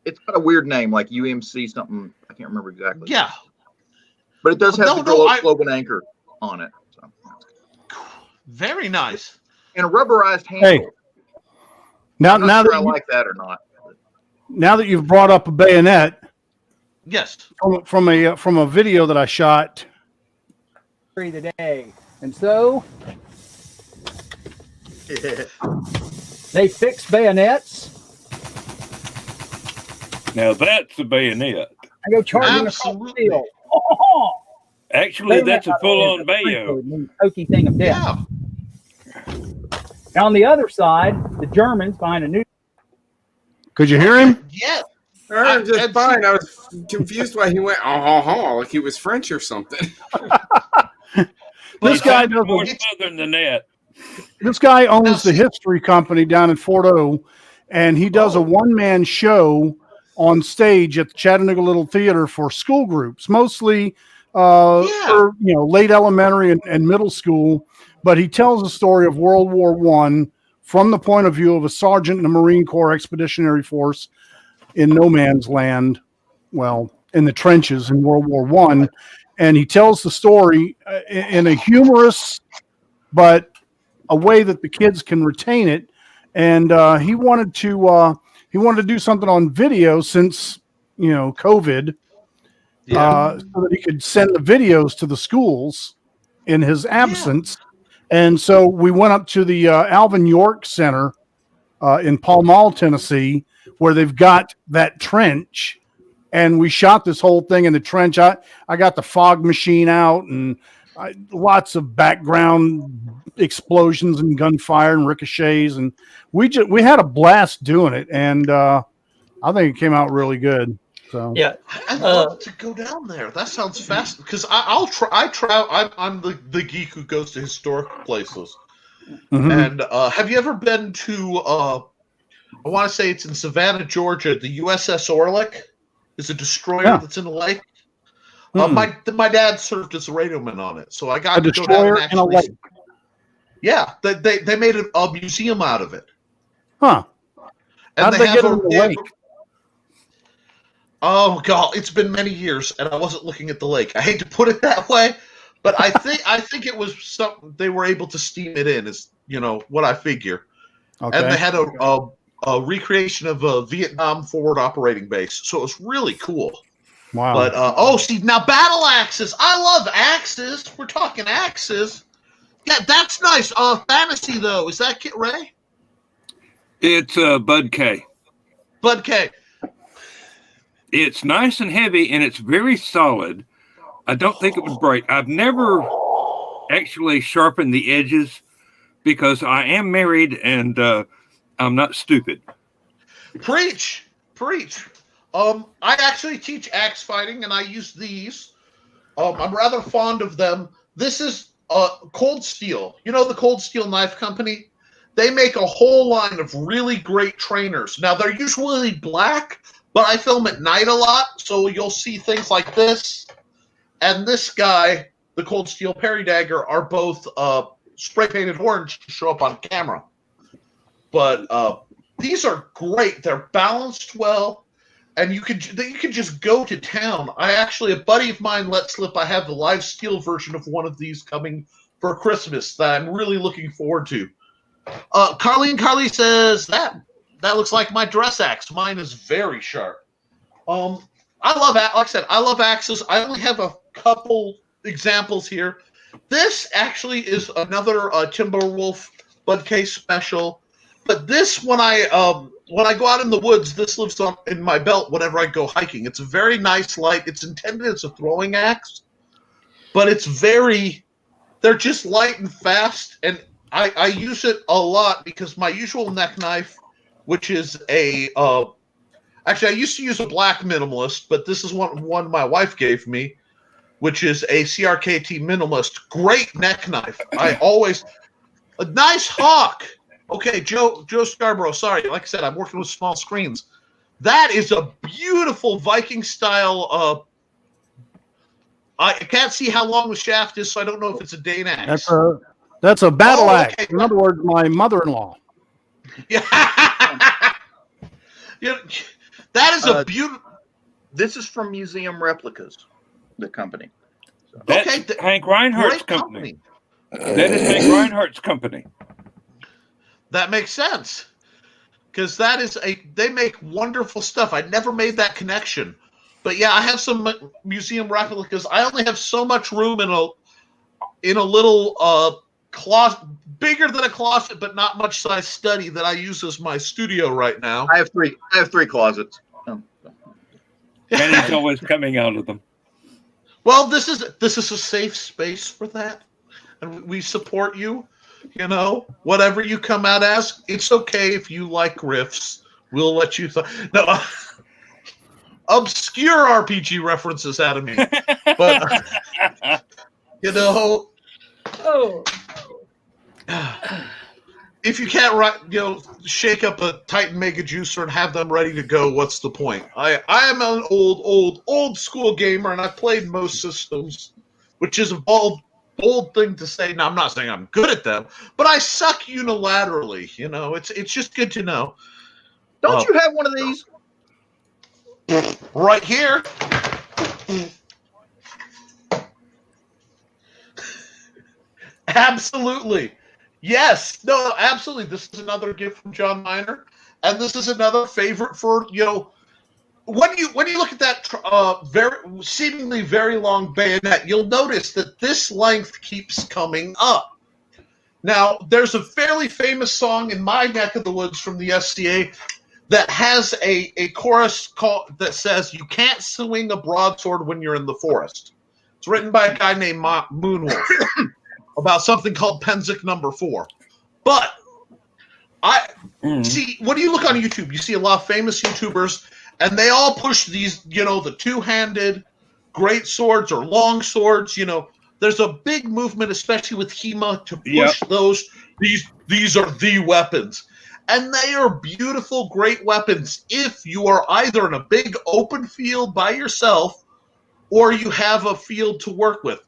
It's got a weird name, like UMC something. I can't remember exactly. Yeah. But it does have the globe and anchor on it. So. Very nice. And a rubberized handle. Hey. Now sure that I like that or not. Now that you've brought up a bayonet, yes, from a video that I shot today, and so they fix bayonets. Now that's a bayonet. I go charging across the field. Oh, Actually, that's a full-on bayo. Pokey thing of death. Yeah. And on the other side, the Germans behind a new. Could you hear him? Yeah. Just fine. I was confused why he went like he was French or something. This guy does more southern than that. This guy owns the history company down in Fort O, and he does a one-man show on stage at the Chattanooga Little Theater for school groups, mostly for late elementary and middle school. But he tells the story of World War I from the point of view of a sergeant in the Marine Corps Expeditionary Force in no man's land, well, in the trenches in World War I. And he tells the story in a humorous, but a way that the kids can retain it. And he wanted to do something on video since, COVID, so that he could send the videos to the schools in his absence. And so we went up to the Alvin York Center in Pall Mall, Tennessee, where they've got that trench, and we shot this whole thing in the trench. I got the fog machine out, and lots of background explosions and gunfire and ricochets, and we had a blast doing it, and I think it came out really good. So yeah, I'd love to go down there. That sounds fascinating because I'll try. I'm the geek who goes to historic places. Mm-hmm. And have you ever been to? I want to say it's in Savannah, Georgia. The USS Orlick is a destroyer that's in the lake. My dad served as a radioman on it, so I got to go down and actually. In a lake. Yeah, they made a museum out of it. Huh? And how did they get it in the lake? Oh God, it's been many years, and I wasn't looking at the lake. I hate to put it that way, but I think it was something they were able to steam it in. Is what I figure. Okay. And they had a recreation of a Vietnam forward operating base, so it was really cool. Wow. But see now battle axes. I love axes. We're talking axes. Yeah, that's nice. Fantasy though, is that Kit Ray? It's Bud K. Bud K. It's nice and heavy, and it's very solid. I don't think it would break. I've never actually sharpened the edges because I am married and I'm not stupid. Preach. I actually teach axe fighting, and I use these. I'm rather fond of them. This is Cold Steel. You know the Cold Steel Knife Company? They make a whole line of really great trainers. Now, they're usually black, but I film at night a lot, so you'll see things like this. And this guy, the Cold Steel Parry Dagger, are both spray painted orange to show up on camera. But these are great. They're balanced well, and you can just go to town. A buddy of mine let slip I have the live steel version of one of these coming for Christmas that I'm really looking forward to. Carly says that looks like my dress axe. Mine is very sharp. I love axes. I only have a couple examples here. This actually is another Timberwolf Bud Case special. But this, when I go out in the woods, this lives in my belt whenever I go hiking. It's a very nice light. It's intended as a throwing axe, but they're just light and fast, and I use it a lot because my usual neck knife, which is actually I used to use a black minimalist, but this is one my wife gave me. which is a CRKT minimalist. Great neck knife. A nice hawk. Okay, Joe Scarborough. Sorry, like I said, I'm working with small screens. That is a beautiful Viking style. I can't see how long the shaft is, so I don't know if it's a Dane axe. That's a battle axe. Okay. In other words, my mother-in-law. Yeah. That is a beautiful. This is from Museum Replicas, the company. That's Hank Reinhardt's company. That is Hank Reinhardt's company. That makes sense. Because they make wonderful stuff. I never made that connection. But yeah, I have some museum replicas. I only have so much room in a little closet, bigger than a closet, but not much size study that I use as my studio right now. I have three closets. And he's always coming out of them. Well, this is a safe space for that, and we support you. You know, whatever you come out as, it's okay if you like riffs. We'll let you. No, obscure RPG references out of me, but you know, if you can't shake up a Titan Mega Juicer and have them ready to go, what's the point? I am an old school gamer, and I've played most systems, which is a bold thing to say. Now, I'm not saying I'm good at them, but I suck unilaterally. You know, it's just good to know. Don't you have one of these? Right here. Absolutely. Yes. No, absolutely. This is another gift from John Miner. And this is another favorite for, when you look at that seemingly very long bayonet, you'll notice that this length keeps coming up. Now, there's a fairly famous song in my neck of the woods from the SCA that has a chorus that says, "You can't swing a broadsword when you're in the forest." It's written by a guy named Moonwolf about something called Penzik number 4. But see, when you look on YouTube, you see a lot of famous YouTubers, and they all push these, the two-handed great swords or long swords. There's a big movement, especially with HEMA, to push those. These are the weapons. And they are beautiful, great weapons if you are either in a big open field by yourself or you have a field to work with.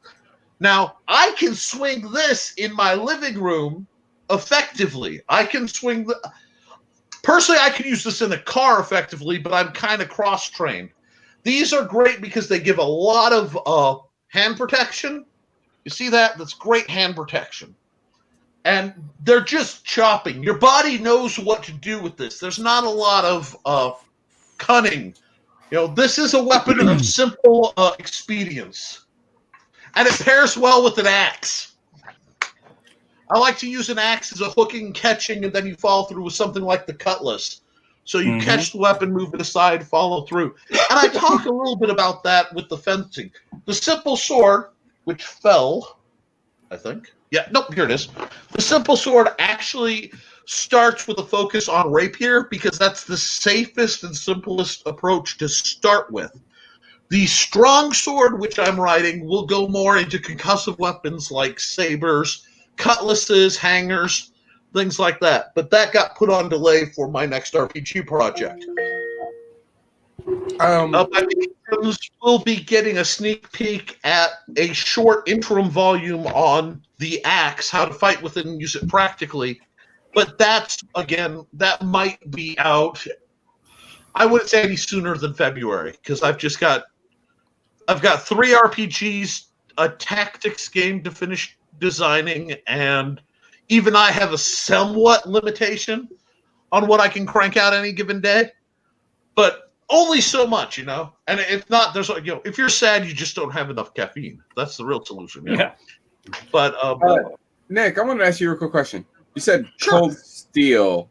Now, I can swing this in my living room effectively. I can swing personally, I can use this in a car effectively, but I'm kind of cross-trained. These are great because they give a lot of hand protection. You see that? That's great hand protection. And they're just chopping. Your body knows what to do with this. There's not a lot of cunning. This is a weapon of simple expedience. And it pairs well with an axe. I like to use an axe as a hooking, catching, and then you follow through with something like the cutlass. So you catch the weapon, move it aside, follow through. And I talk a little bit about that with the fencing. The simple sword, which fell, I think. Yeah, nope, here it is. The simple sword actually starts with a focus on rapier because that's the safest and simplest approach to start with. The strong sword, which I'm riding, will go more into concussive weapons like sabers, cutlasses, hangers, things like that. But that got put on delay for my next RPG project. We'll be getting a sneak peek at a short interim volume on the axe, how to fight with it and use it practically. But that might be out. I wouldn't say any sooner than February because I've got 3 RPGs, a tactics game to finish designing, and even I have a somewhat limitation on what I can crank out any given day. But only so much, And if not, there's if you're sad, you just don't have enough caffeine. That's the real solution. Yeah. But Nick, I want to ask you a quick question. You said Cold Steel.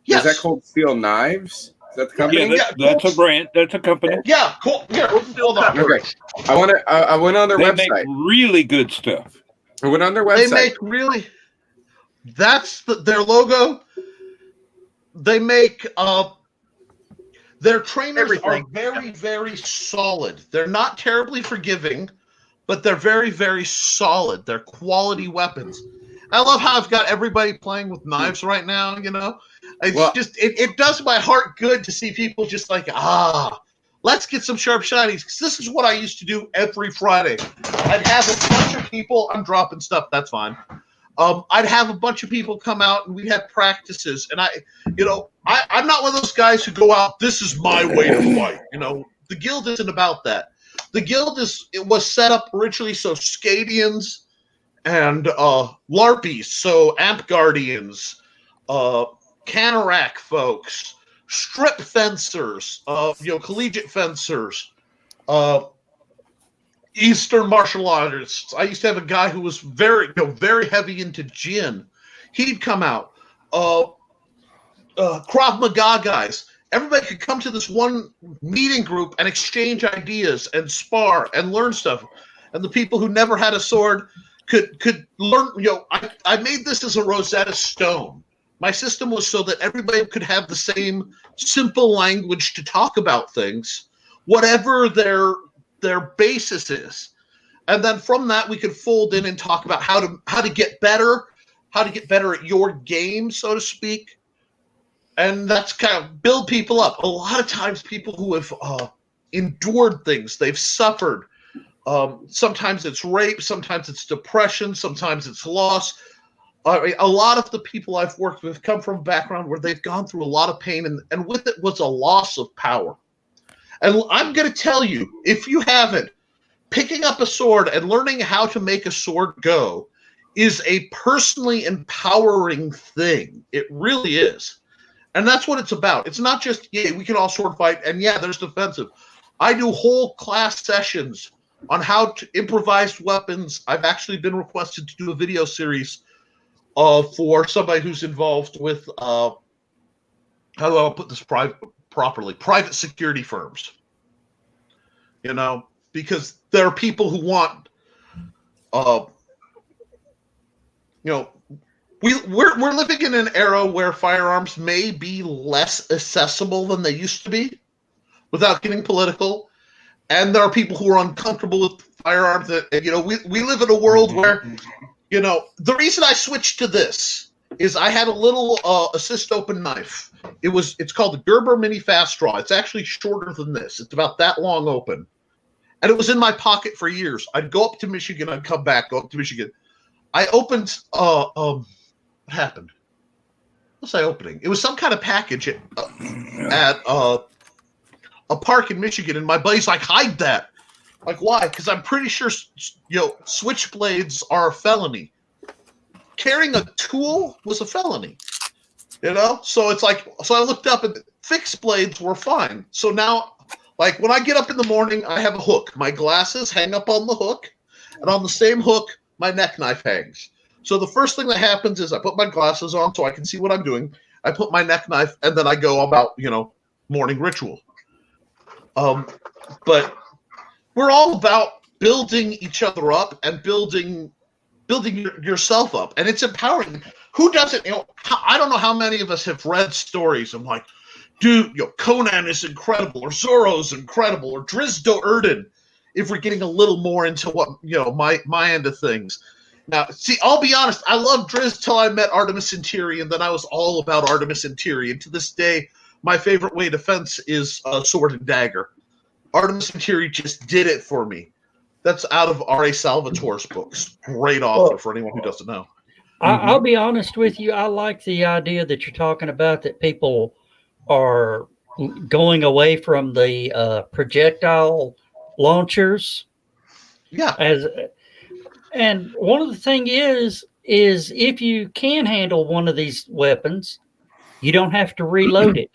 Yes. Is that Cold Steel Knives? Is that the company? Yeah, that's a brand. That's a company. Yeah, cool. Yeah, Cold Steel Knives. Okay. I went on their website. They make really good stuff. I went on their website. They make really. That's their logo. They make their trainers are very, very solid. They're not terribly forgiving, but they're very, very solid. They're quality weapons. I love how I've got everybody playing with knives right now, you know? It does my heart good to see people just like, let's get some sharp shinies. Because this is what I used to do every Friday. I'd have a bunch of people, I'm dropping stuff, that's fine. I'd have a bunch of people come out and we'd have practices. And I'm not one of those guys who go out, this is my way to fight. You know, the guild isn't about that. The guild was set up originally so Scadians and Larpies, so Amp Guardians, Canarak folks, strip fencers, collegiate fencers, Eastern martial artists. I used to have a guy who was very heavy into Jin. He'd come out. Krav Maga guys. Everybody could come to this one meeting group and exchange ideas and spar and learn stuff. And the people who never had a sword could learn. I made this as a Rosetta Stone. My system was so that everybody could have the same simple language to talk about things, whatever their basis is. And then from that, we could fold in and talk about how to get better at your game, so to speak. And that's kind of build people up. A lot of times people who have endured things, they've suffered. Sometimes it's rape, sometimes it's depression, sometimes it's loss. A lot of the people I've worked with come from a background where they've gone through a lot of pain, and with it was a loss of power. And I'm going to tell you, if you haven't, picking up a sword and learning how to make a sword go is a personally empowering thing. It really is. And that's what it's about. It's not just, we can all sword fight, and there's defensive. I do whole class sessions on how to improvise weapons. I've actually been requested to do a video series for somebody who's involved with, how do I put this properly? Private security firms. Because there are people who want, we're living in an era where firearms may be less accessible than they used to be, without getting political. And there are people who are uncomfortable with firearms. We live in a world where, the reason I switched to this is I had a little assist open knife. It's called the Gerber Mini Fast Draw. It's actually shorter than this. It's about that long open. And it was in my pocket for years. I'd go up to Michigan, I'd come back, go up to Michigan. I opened, what happened? What was I opening? It was some kind of package at a park in Michigan, and my buddy's like, hide that. Like, why? Because I'm pretty sure, switchblades are a felony. Carrying a tool was a felony. So it's like, so I looked up and fixed blades were fine. So now, like, when I get up in the morning, I have a hook. My glasses hang up on the hook, and on the same hook, my neck knife hangs. So the first thing that happens is I put my glasses on so I can see what I'm doing. I put my neck knife, and then I go about, morning ritual. But we're all about building each other up and building yourself up, and it's empowering. Who doesn't? I don't know how many of us have read stories of like, dude, Conan is incredible, or Zorro's incredible, or Driz Do'Urden. If we're getting a little more into what my end of things. Now, see, I'll be honest. I loved Driz till I met Artemis and Tyrion, and then I was all about Artemis and Tyrion. To this day, my favorite way to fence is sword and dagger. Artemis and Tyrion just did it for me. That's out of R.A. Salvatore's books. Great author for anyone who doesn't know. I'll be honest with you. I like the idea that you're talking about, that people are going away from the projectile launchers. Yeah. And one of the thing is if you can handle one of these weapons, you don't have to reload it.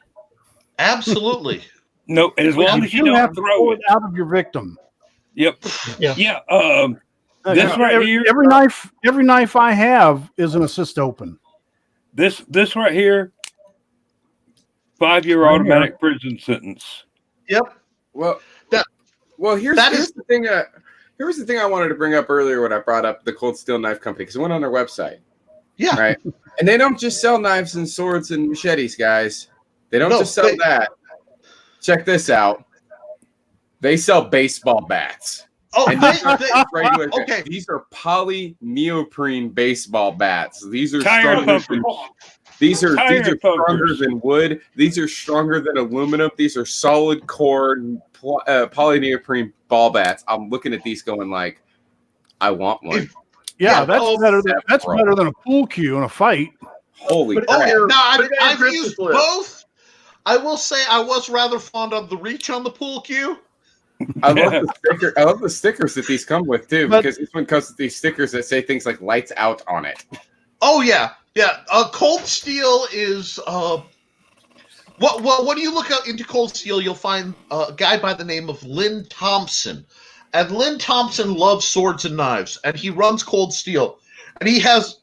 Absolutely. No, as long as you have don't to throw pull it. it out of your victim. Yep. Yeah. This right here. Every knife I have is an assist open. This right here. 5-year automatic prison sentence. Yep. Here's the thing. Here's the thing I wanted to bring up earlier when I brought up the Cold Steel Knife Company, because I went on their website. Yeah. Right. And they don't just sell knives and swords and machetes, guys. They don't just sell that. Check this out. They sell baseball bats. Oh, And these are okay. These are poly neoprene baseball bats. These are Tire stronger than, pumpers. these are Tire stronger pumpers. than wood. These are stronger than aluminum. These are solid core poly neoprene ball bats. I'm looking at these going like, I want one. Yeah, that's better than a pool cue in a fight. Holy But- crap. Oh, yeah. Now, Put it down, I've grip used the flip. both. I will say I was rather fond of the reach on the pool cue. I love the sticker. I love the stickers that these come with too, But- because this one comes with these stickers that say things like "lights out" on it. Oh yeah, yeah. Cold Steel is when you look out into Cold Steel, you'll find a guy by the name of Lynn Thompson, and Lynn Thompson loves swords and knives, and he runs Cold Steel, and he has.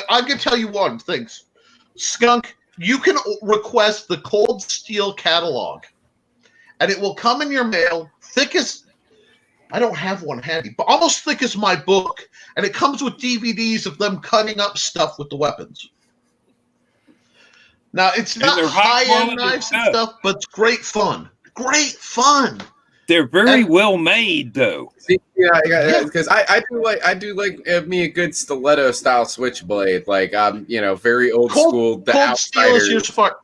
I can tell you one thing, Skunk, you can request the Cold Steel catalog, and it will come in your mail, thick as. I don't have one handy, but almost thick as my book, and it comes with DVDs of them cutting up stuff with the weapons. Now, it's not they're high-quality high-end knives and stuff. stuff, but it's great fun. Great fun. They're very And- well made, though. See, yeah, because I do like me a good stiletto style switchblade, like very old school. The Cold Steel is Outsiders. your spark.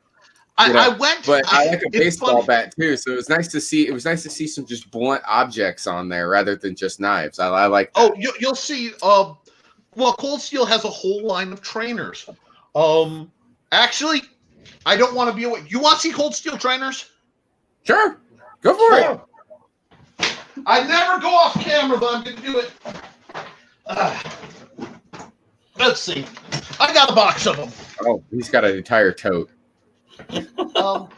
You know, I went, but I like a it's baseball funny. bat too. So it was nice to see. It was nice to see some just blunt objects on there rather than just knives. I like. That. Oh, you'll see. Cold Steel has a whole line of trainers. Actually, I don't want to be away. You want to see Cold Steel trainers? Sure, go for it. I never go off camera, but I'm going to do it. Let's see. I got a box of them. Oh, he's got an entire tote. Now,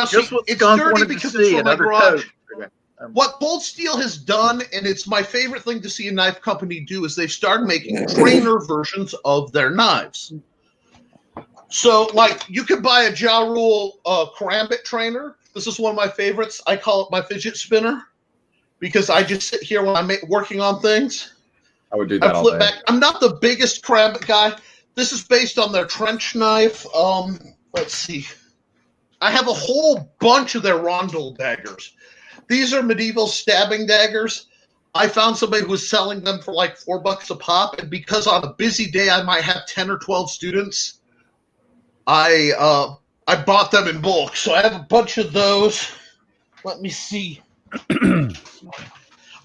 Just see, what it's Skunk dirty wanted to because see, it's from my another garage. coat. What Cold Steel has done, and it's my favorite thing to see a knife company do, is they've started making trainer versions of their knives. So, like, you could buy a Ja Rule karambit trainer. This is one of my favorites. I call it my fidget spinner because I just sit here when I'm working on things. I would do that I all flip day. back. I'm not the biggest karambit guy. This is based on their trench knife. Let's see. I have a whole bunch of their rondel daggers. These are medieval stabbing daggers. I found somebody who was selling them for like $4 a pop, and because on a busy day I might have 10 or 12 students, I bought them in bulk. So I have a bunch of those. Let me see.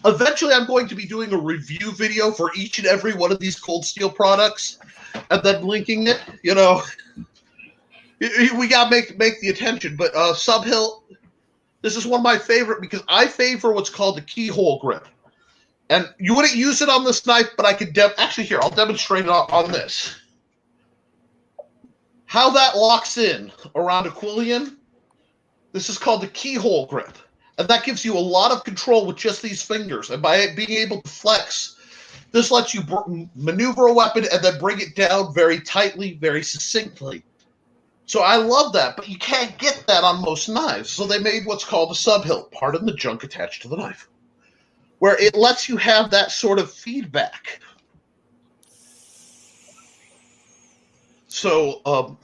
Eventually, I'm going to be doing a review video for each and every one of these Cold Steel products, and then linking it. You know, we gotta make the attention. But Subhill, this is one of my favorite because I favor what's called the keyhole grip, and you wouldn't use it on this knife, but I could actually here. I'll demonstrate it on this. How that locks in around a quillion. This is called the keyhole grip. And that gives you a lot of control with just these fingers. And by being able to flex, this lets you maneuver a weapon and then bring it down very tightly, very succinctly. So I love that, but you can't get that on most knives. So they made what's called a subhilt, pardon the junk attached to the knife, where it lets you have that sort of feedback. So,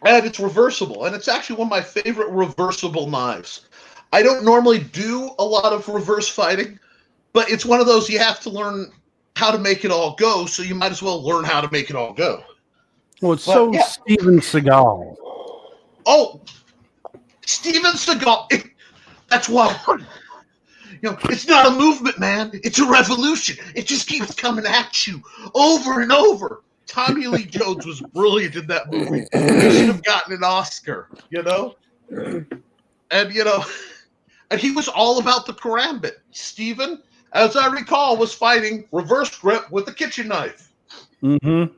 and it's reversible, and it's actually one of my favorite reversible knives. I don't normally do a lot of reverse fighting, but it's one of those you have to learn how to make it all go, so you might as well learn how to make it all go. Well, it's so yeah. Steven Seagal. Oh, Steven Seagal. That's why. You know, it's not a movement, man. It's a revolution. It just keeps coming at you over and over. Tommy Lee Jones was brilliant in that movie. He should have gotten an Oscar, you know? And, you know, and he was all about the karambit. Steven, as I recall, was fighting reverse grip with a kitchen knife. Mm-hmm.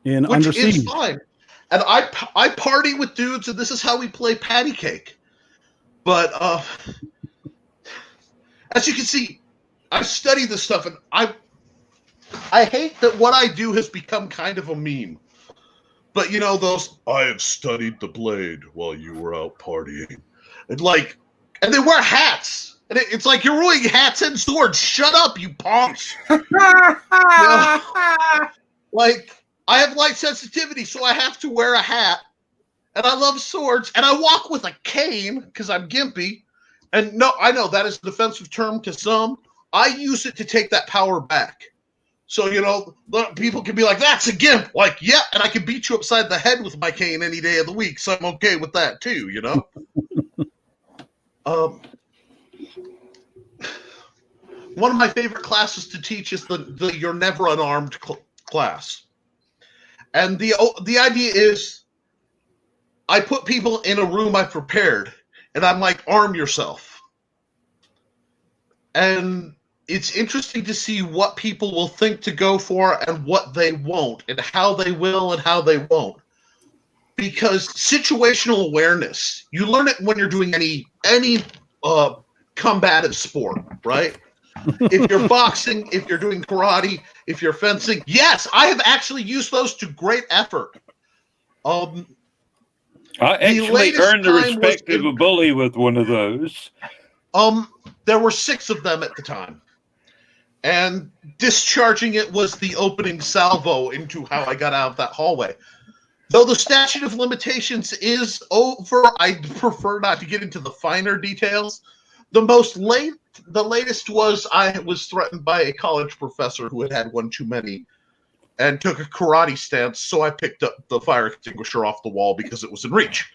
In Which Under is Siege. fine. And I party with dudes, and this is how we play patty cake. But as you can see, I study this stuff, and I hate that what I do has become kind of a meme. But, you know, those, I have studied the blade while you were out partying. And, like, and they wear hats. And it's like, you're ruining hats and swords. Shut up, you punks. You know? Like, I have light sensitivity, so I have to wear a hat. And I love swords. And I walk with a cane, because I'm gimpy. And no, I know that is a defensive term to some. I use it to take that power back. So, people can be like, that's a gimp. Like, yeah, and I can beat you upside the head with my cane any day of the week. So I'm okay with that too, One of my favorite classes to teach is the You're Never Unarmed class. And the idea is I put people in a room I prepared, and I'm like, arm yourself. And it's interesting to see what people will think to go for and what they won't, and how they will and how they won't. Because situational awareness, you learn it when you're doing any combative sport, right? If you're boxing, if you're doing karate, if you're fencing, yes, I have actually used those to great effort. I actually earned the respect of a bully with one of those. There were 6 of them at the time. And discharging it was the opening salvo into how I got out of that hallway. Though the statute of limitations is over, I prefer not to get into the finer details. The latest was I was threatened by a college professor who had one too many and took a karate stance, so I picked up the fire extinguisher off the wall because it was in reach.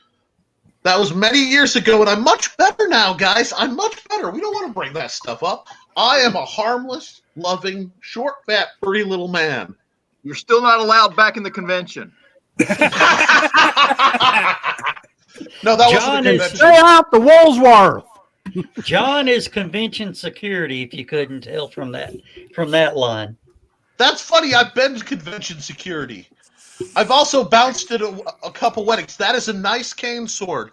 That was many years ago, and I'm much better now, guys. I'm much better. We don't want to bring that stuff up. I am a harmless, loving, short, fat, furry little man. You're still not allowed back in the convention. No, that wasn't a convention. Stay out the Woolsworth. John is convention security, if you couldn't tell from that line. That's funny. I've been to convention security. I've also bounced at a couple weddings. That is a nice cane sword.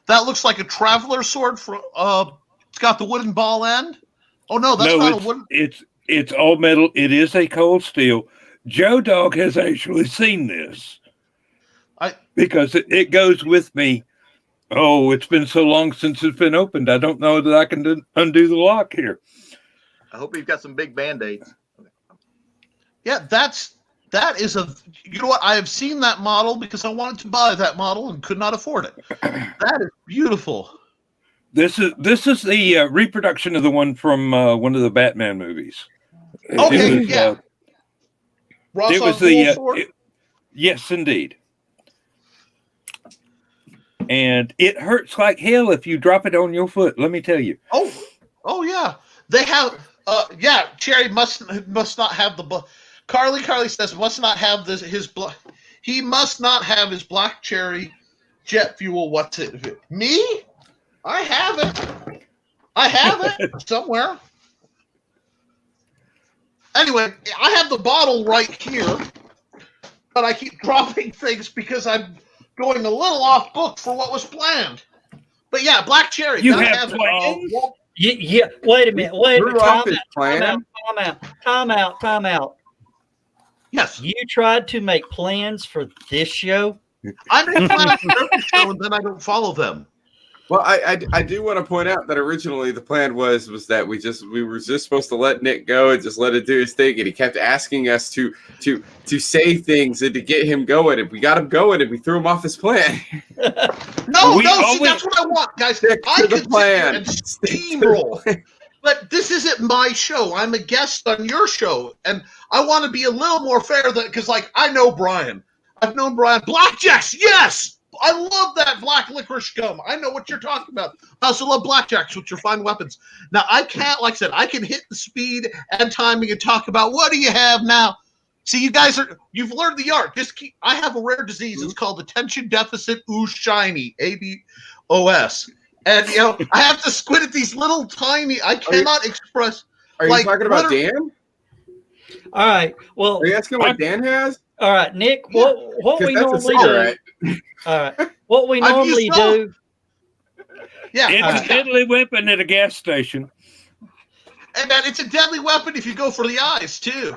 That looks like a traveler sword. It's got the wooden ball end. Oh no, that's not a wooden. It's all metal. It is a cold steel. Joe Dog has actually seen this because it goes with me. Oh, it's been so long since it's been opened. I don't know that I can undo the lock here. I hope you've got some big Band-Aids. Yeah, that is you know what? I have seen that model because I wanted to buy that model and could not afford it. That is beautiful. This is the reproduction of the one from one of the Batman movies. Okay, yeah. It was the yes, indeed. And it hurts like hell if you drop it on your foot. Let me tell you. Oh yeah. They have. Cherry must not have the. Carly says must not have this. He must not have his black cherry jet fuel. What's it? Me? I have it. I have it somewhere. Anyway, I have the bottle right here, but I keep dropping things because I'm going a little off book for what was planned. But yeah, black cherry. You have plans? Yeah. Wait a minute. Time out. Yes. You tried to make plans for this show? I make plans for every show and then I don't follow them. Well, I do want to point out that originally the plan was that we were just supposed to let Nick go and just let it do his thing, and he kept asking us to say things and to get him going, and we got him going, and we threw him off his plan. See, that's what I want, guys. I can plan and steamroll. But this isn't my show. I'm a guest on your show, and I want to be a little more fair because, I know Brian. I've known Brian. Blackjacks, yes! I love that black licorice gum. I know what you're talking about. I also love blackjacks, which are fine weapons. Now, I can't, like I said, I can hit the speed and timing and talk about what do you have now. See, you've learned the art. I have a rare disease. It's called attention deficit shiny, ADOS. And, I have to squint at these little tiny, I cannot express. Are you talking about Dan? All right. Well, are you asking what Dan has? All right, Nick, what we normally do. Right. All right. What we normally do. Yeah. It's a deadly weapon at a gas station. And it's a deadly weapon if you go for the eyes, too.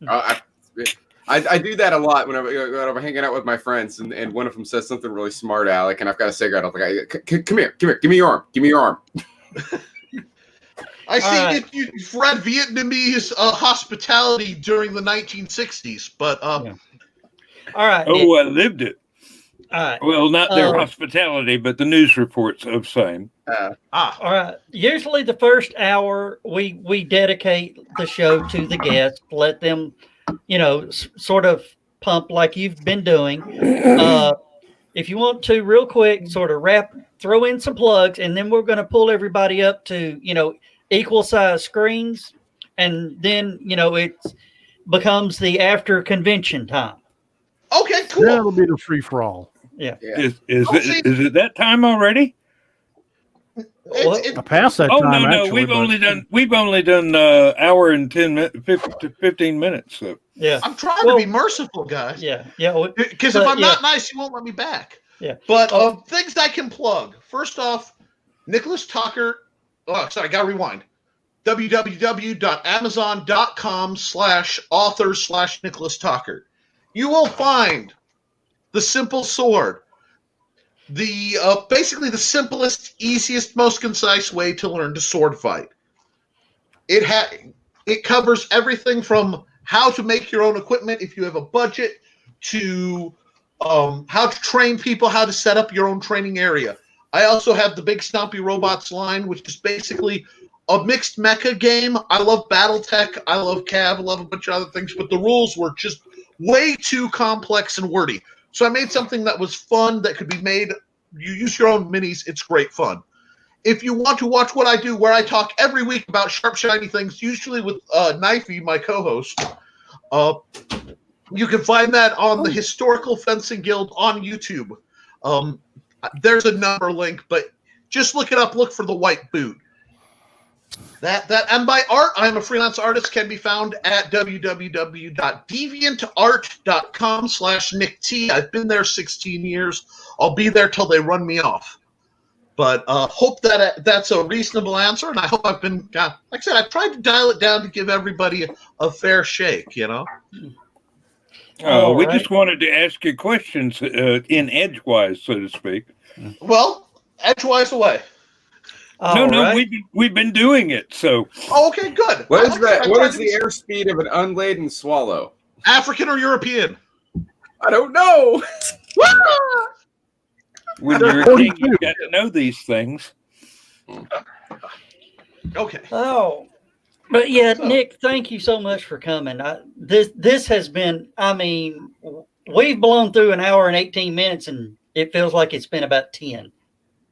I do that a lot when I'm hanging out with my friends, and one of them says something really smart, Alec, and I've got a cigarette. I'm like, come here, give me your arm. I see that you've read Vietnamese hospitality during the 1960s, but All right. Oh, I lived it. All right. Well, not their hospitality, but the news reports of same. All right. Usually the first hour we dedicate the show to the guests, let them, sort of pump like you've been doing. If you want to, real quick, sort of throw in some plugs, and then we're going to pull everybody up to, equal size screens. And then, it becomes the after convention time. Okay, cool. That'll be the free for all. Yeah. Is it that time already? I passed that Oh time. no, actually, we've only done hour and 15 minutes. So yeah, I'm trying to be merciful, guys. Yeah. Because if I'm not nice, you won't let me back. Yeah. But things I can plug. First off, Nicholas Tockert. Oh, sorry, gotta rewind. www.amazon.com/author/Nicholas Tockert. You will find the simple sword. The basically the simplest, easiest, most concise way to learn to sword fight. It covers everything from how to make your own equipment if you have a budget to how to train people, how to set up your own training area. I also have the Big Stompy Robots line, which is basically a mixed mecha game. I love BattleTech, I love Cav, I love a bunch of other things, but the rules were just way too complex and wordy. So I made something that was fun, that could be made. You use your own minis. It's great fun. If you want to watch what I do, where I talk every week about sharp, shiny things, usually with Knifey, my co-host, you can find that on the Historical Fencing Guild on YouTube. There's a number link, but just look it up. Look for the white boot. That and my art, I'm a freelance artist, can be found at www.deviantart.com/NickT. I've been there 16 years. I'll be there till they run me off. But hope that's a reasonable answer, and I hope I've been, like I said, I've tried to dial it down to give everybody a fair shake, We just wanted to ask you questions in edgewise, so to speak. Well, edgewise away. No, we've been doing it. So okay, good. What is that? What is the airspeed of an unladen swallow? African or European? I don't know. When you're a king, you got to know these things. Okay. Oh, but yeah, Nick, thank you so much for coming. This has been. I mean, we've blown through an hour and 18 minutes, and it feels like it's been about 10.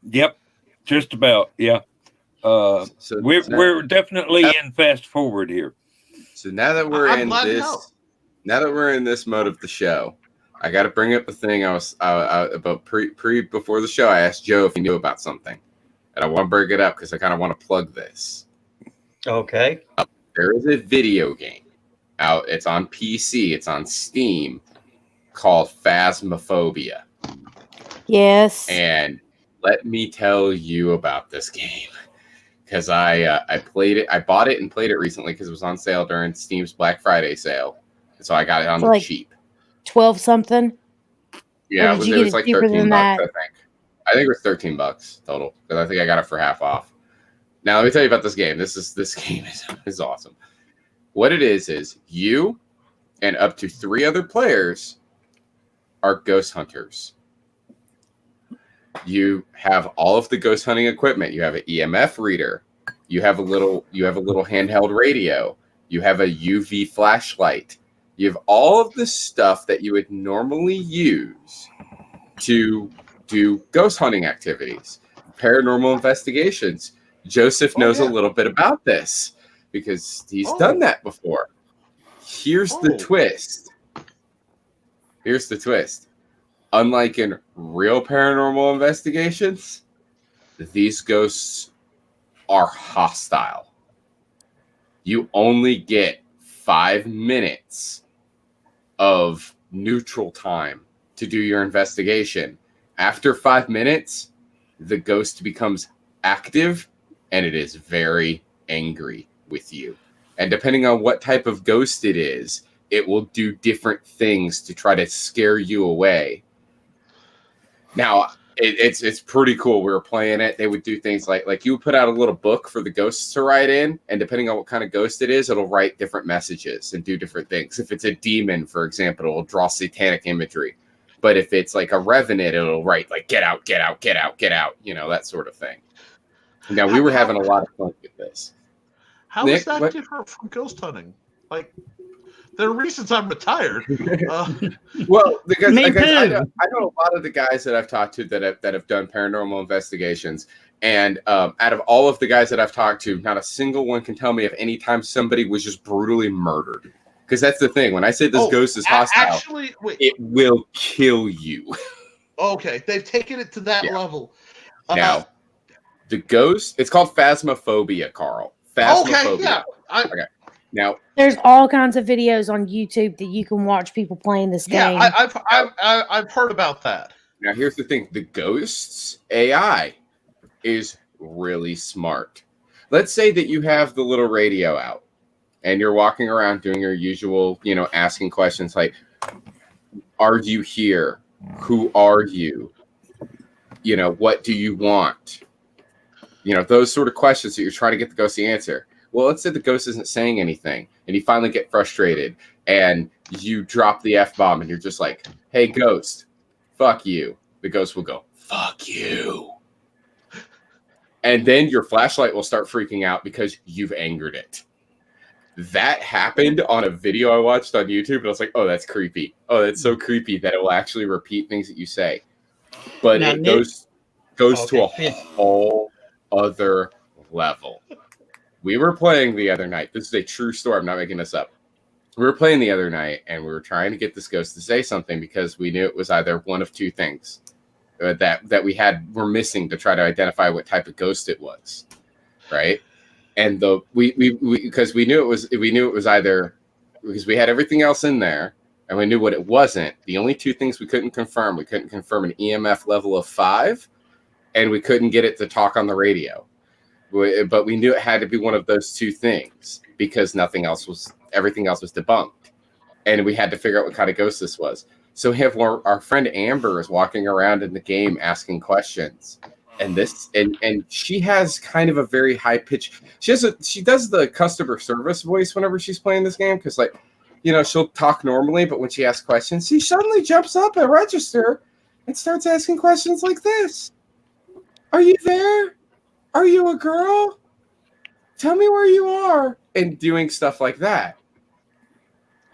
Yep. Just about, yeah. We're definitely in fast forward here. So now that we're in this mode of the show, I got to bring up the thing I was about before the show. I asked Joe if he knew about something, and I want to bring it up because I kind of want to plug this. Okay. There is a video game out. It's on PC. It's on Steam, called Phasmophobia. Yes. And let me tell you about this game, because I played it. I bought it and played it recently because it was on sale during Steam's Black Friday sale, and so I got it on the cheap. 12 something. Yeah, it was like $13 bucks. I think it was $13 total, because I think I got it for half off. Now let me tell you about this game. This game is awesome. What it is you and up to 3 other players are ghost hunters. You have all of the ghost hunting equipment. You have an EMF reader. You have a little handheld radio. You have a UV flashlight. You have all of the stuff that you would normally use to do ghost hunting activities, paranormal investigations. Joseph knows a little bit about this because he's done that before. Here's the twist. Unlike in real paranormal investigations, these ghosts are hostile. You only get 5 minutes of neutral time to do your investigation. After 5 minutes, the ghost becomes active and it is very angry with you. And depending on what type of ghost it is, it will do different things to try to scare you away. Now, it's pretty cool. We were playing it. They would do things like you would put out a little book for the ghosts to write in, and depending on what kind of ghost it is, it'll write different messages and do different things. If it's a demon, for example, it will draw satanic imagery. But if it's like a revenant, it'll write like get out, get out, get out, get out, that sort of thing. Now we were having a lot of fun with this. How Nick, is that different from ghost hunting? Like, there are reasons I'm retired. Well, because Me I too. know a lot of the guys that I've talked to that have done paranormal investigations, and out of all of the guys that I've talked to, not a single one can tell me of any time somebody was just brutally murdered. Because that's the thing. When I say this ghost is hostile, actually, wait. It will kill you. Okay, they've taken it to that level. Now, the ghost, it's called phasmophobia, Carl. Phasmophobia. Okay, yeah. Okay. Now, There's all kinds of videos on YouTube that you can watch people playing this game. Yeah, I've heard about that. Now, here's the thing. The ghost's AI is really smart. Let's say that you have the little radio out and you're walking around doing your usual, asking questions like, are you here? Who are you? What do you want? Those sort of questions that you're trying to get the ghost to answer. Well, let's say the ghost isn't saying anything and you finally get frustrated and you drop the F-bomb and you're just like, hey, ghost, fuck you. The ghost will go, fuck you. And then your flashlight will start freaking out because you've angered it. That happened on a video I watched on YouTube. And I was like, oh, that's creepy. Oh, that's so creepy that it will actually repeat things that you say. But Now, it Nick- goes to a whole other level. We were playing the other night. This is a true story. I'm not making this up. We were playing the other night, and we were trying to get this ghost to say something because we knew it was either one of two things that were missing to try to identify what type of ghost it was, right? And because we knew it was either because we had everything else in there, and we knew what it wasn't. The only two things we couldn't confirm an EMF level of 5, and we couldn't get it to talk on the radio. But we knew it had to be one of those two things because everything else was debunked. And we had to figure out what kind of ghost this was. So we have our friend Amber is walking around in the game asking questions. And she has kind of a very high pitch. She does the customer service voice whenever she's playing this game. Cause she'll talk normally, but when she asks questions, she suddenly jumps up at register and starts asking questions like this. Are you there? Are you a girl? Tell me where you are. And doing stuff like that.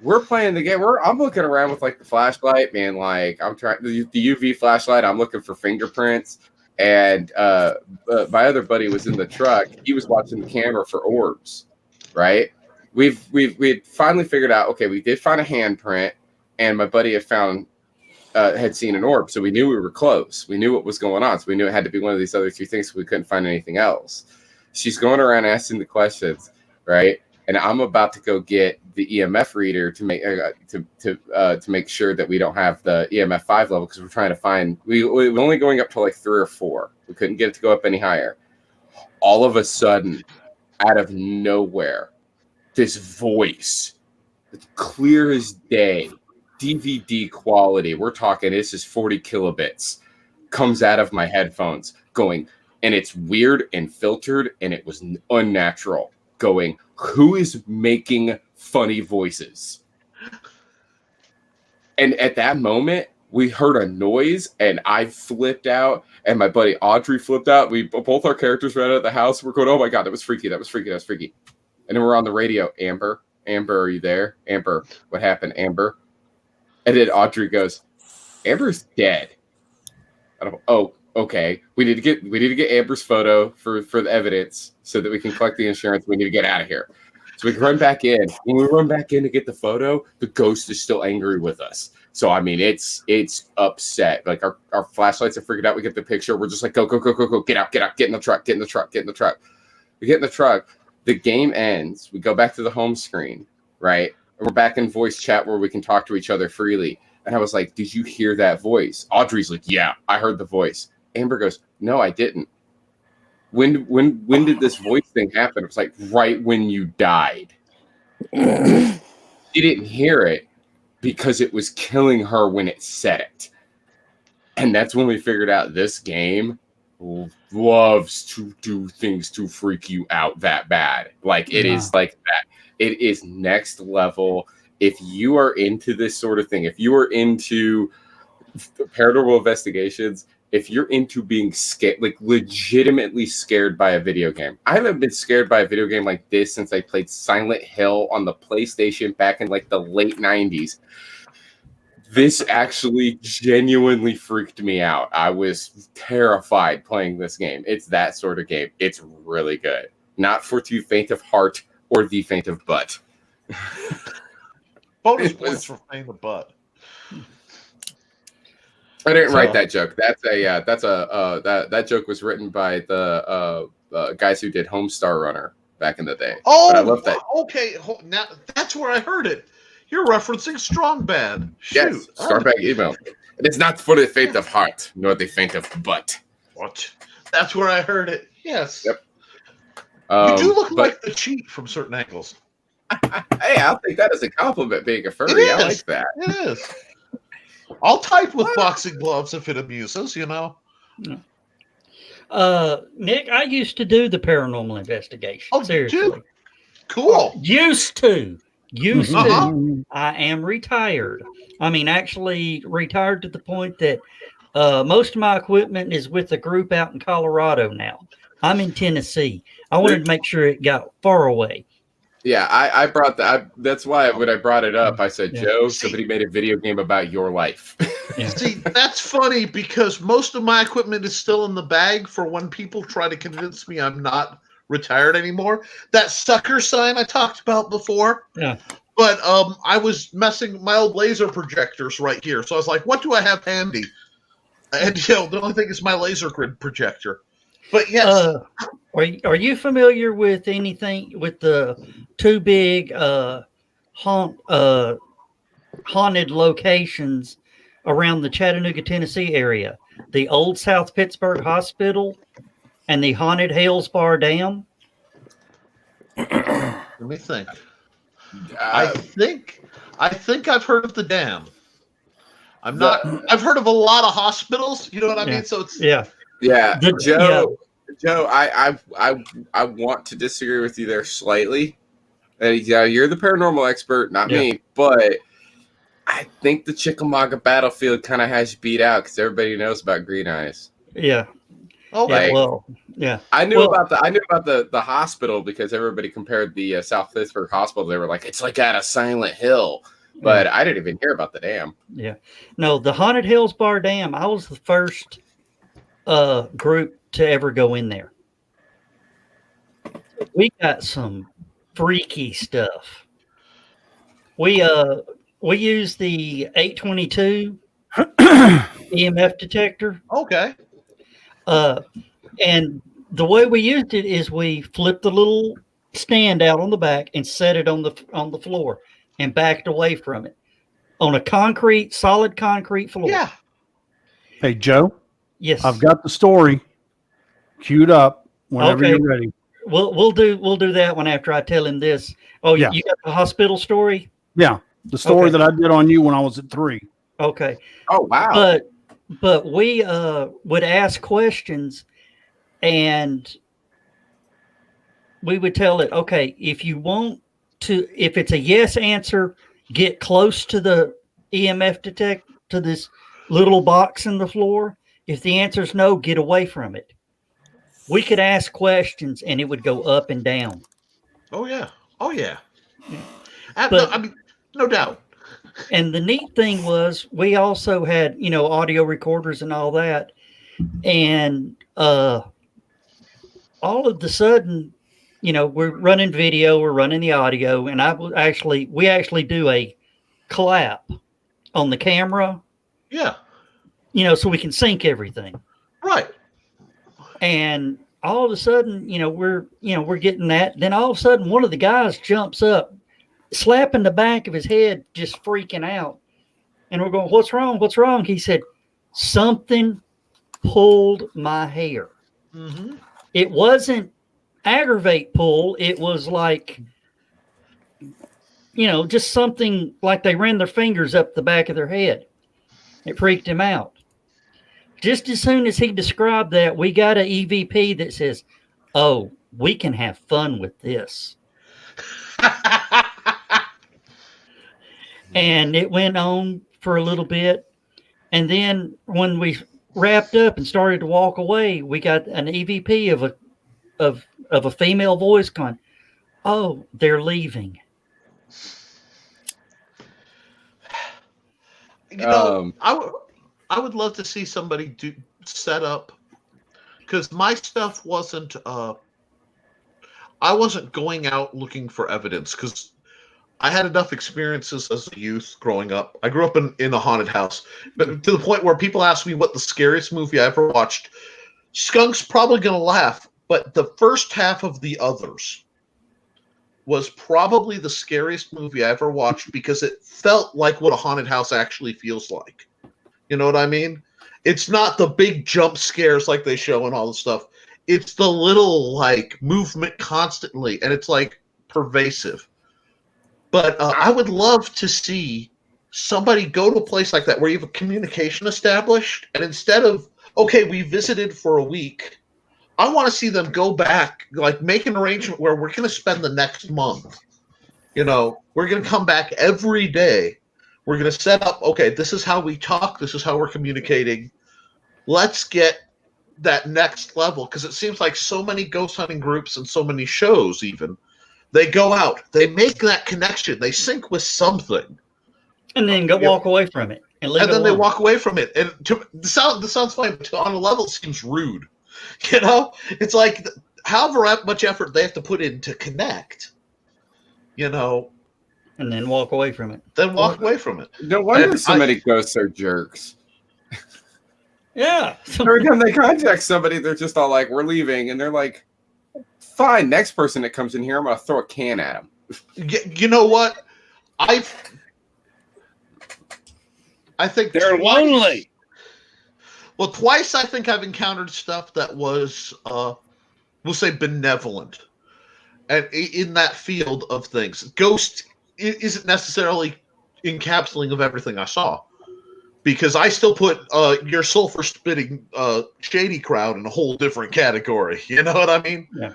We're playing the game. I'm looking around with like the flashlight, man. Like I'm trying the UV flashlight. I'm looking for fingerprints. And my other buddy was in the truck. He was watching the camera for orbs, right? We'd finally figured out, okay, we did find a handprint, and my buddy had seen an orb, so we knew we were close. We knew what was going on, so we knew it had to be one of these other two things, so we couldn't find anything else. She's going around asking the questions, right? And I'm about to go get the EMF reader to make sure that we don't have the EMF 5 level, because we're trying to find. We're only going up to like 3 or 4. We couldn't get it to go up any higher. All of a sudden, out of nowhere, this voice, it's clear as day, DVD quality, we're talking this is 40 kilobits, comes out of my headphones going, and it's weird and filtered, and it was unnatural, going, who is making funny voices? And at that moment, we heard a noise, and I flipped out, and my buddy Audrey flipped out. Both our characters ran out of the house. We're going, oh my God, that was freaky. That was freaky. And then we're on the radio. Amber, are you there? Amber, what happened? Amber. And then Audrey goes, Amber's dead. I don't. Oh, okay. We need to get Amber's photo for the evidence so that we can collect the insurance. We need to get out of here. So we can run back in. When we run back in to get the photo, the ghost is still angry with us. So I mean, it's upset. Like our flashlights are freaking out. We get the picture. We're just like, go, get out, get in the truck. We get in the truck. The game ends. We go back to the home screen, right? We're back in voice chat where we can talk to each other freely. And I was like, did you hear that voice? Audrey's like, yeah, I heard the voice. Amber goes, no, I didn't. When did this voice thing happen? It was like right when you died. She didn't hear it because it was killing her when it said it. And that's when we figured out this game loves to do things to freak you out that bad. Like it is like that. It is next level. If you are into this sort of thing, if you are into paranormal investigations, if you're into being scared, like legitimately scared by a video game. I haven't been scared by a video game like this since I played Silent Hill on the PlayStation back in like the late 90s. This actually genuinely freaked me out. I was terrified playing this game. It's that sort of game. It's really good. Not for too faint of heart or the faint of butt. Bonus points for faint of butt. I didn't write that joke. That joke was written by the guys who did Homestar Runner back in the day. Oh, but I love that. Okay, now that's where I heard it. You're referencing Strong Bad. Shoot. Yes, Starbag email. It is not for the faint of heart, nor the faint of butt. What? That's where I heard it. Yes. Yep. You do look like the cheat from certain angles. Hey, I'll take that as a compliment. Being a furry, I like that. It is. I'll type with boxing gloves if it amuses, you know. Nick, I used to do the paranormal investigation. Oh, seriously. Dude. Cool. Used to. Uh-huh. I am retired. I mean, actually retired to the point that most of my equipment is with a group out in Colorado now. I'm in Tennessee. I wanted to make sure it got far away. Yeah, I brought that. That's why when I brought it up, I said, Yeah. Joe, somebody made a video game about your life. Yeah. See, that's funny because most of my equipment is still in the bag for when people try to convince me I'm not retired anymore. That sucker sign I talked about before. Yeah. But I was messing my old laser projectors right here. So I was like, what do I have handy? And the only thing is my laser grid projector. But yes. Are you familiar with anything with the two big haunted locations around the Chattanooga, Tennessee area? The old South Pittsburgh Hospital and the haunted Hales Bar Dam? Let me think. I think I've heard of the dam. I've heard of a lot of hospitals. You know what I mean? So it's Yeah. Joe. I want to disagree with you there slightly. Yeah, you're the paranormal expert, not me. But I think the Chickamauga battlefield kind of has you beat out because everybody knows about green eyes. Yeah. Oh, I knew about the hospital because everybody compared the South Pittsburgh Hospital. They were like, it's like at a Silent Hill, but I didn't even hear about the dam. Yeah, no, the haunted Hills Bar Dam. I was the first group to ever go in there. We got some freaky stuff. We used the 822 EMF detector. Okay. And the way we used it is we flipped the little stand out on the back and set it on the floor and backed away from it on a solid concrete floor. Yeah. Hey, Joe. Yes. I've got the story queued up whenever Okay. you're ready. We'll do that one after I tell him this. Oh, Yeah. You got the hospital story? Yeah. The story Okay. that I did on you when I was at 3. Okay. Oh, wow. But we would ask questions and we would tell it, okay, if it's a yes answer, get close to the EMF detect to this little box in the floor. If the answer is no, get away from it. We could ask questions and it would go up and down. Oh yeah. But- no doubt. And the neat thing was we also had, audio recorders and all that. And all of a sudden, we're running video, we're running the audio, and we actually do a clap on the camera, Yeah. so we can sync everything. Right. And all of a sudden, we're getting that. Then all of a sudden, one of the guys jumps up, slapping the back of his head, just freaking out. And we're going, "What's wrong? What's wrong?" He said, "Something pulled my hair." Mm-hmm. It wasn't aggravate pull. It was like, just something like they ran their fingers up the back of their head. It freaked him out. Just as soon as he described that, we got an EVP that says, "Oh, we can have fun with this." And it went on for a little bit. And then when we wrapped up and started to walk away, we got an EVP of a female voice going, "Oh, they're leaving." I would love to see somebody set up, because my stuff wasn't. I wasn't going out looking for evidence because I had enough experiences as a youth growing up. I grew up in a haunted house, but to the point where people ask me what the scariest movie I ever watched. Skunk's probably going to laugh, but the first half of The Others was probably the scariest movie I ever watched because it felt like what a haunted house actually feels like. You know what I mean? It's not the big jump scares like they show and all the stuff. It's the little like movement constantly, and it's like pervasive. But I would love to see somebody go to a place like that where you have a communication established, and instead of, okay, we visited for a week, I want to see them go back, like make an arrangement where we're going to spend the next month. You know, we're going to come back every day. We're going to set up, okay, this is how we talk. This is how we're communicating. Let's get that next level, because it seems like so many ghost hunting groups and so many shows even, they go out, they make that connection, they sync with something. And then walk away from it. And then they walk away from it. And this sounds funny, but on a level it seems rude. You know? It's like, however much effort they have to put in to connect, you know. And then walk away from it. No wonder so many ghosts are jerks. Yeah. Every time they contact somebody, they're just all like, we're leaving. And they're like, fine, next person that comes in here, I'm going to throw a can at them. You know what? I think they're lonely. Well, twice I think I've encountered stuff that was, we'll say, benevolent, and in that field of things. Ghost isn't necessarily encapsulating of everything I saw, because I still put your sulfur spitting shady crowd in a whole different category. You know what I mean? Yeah.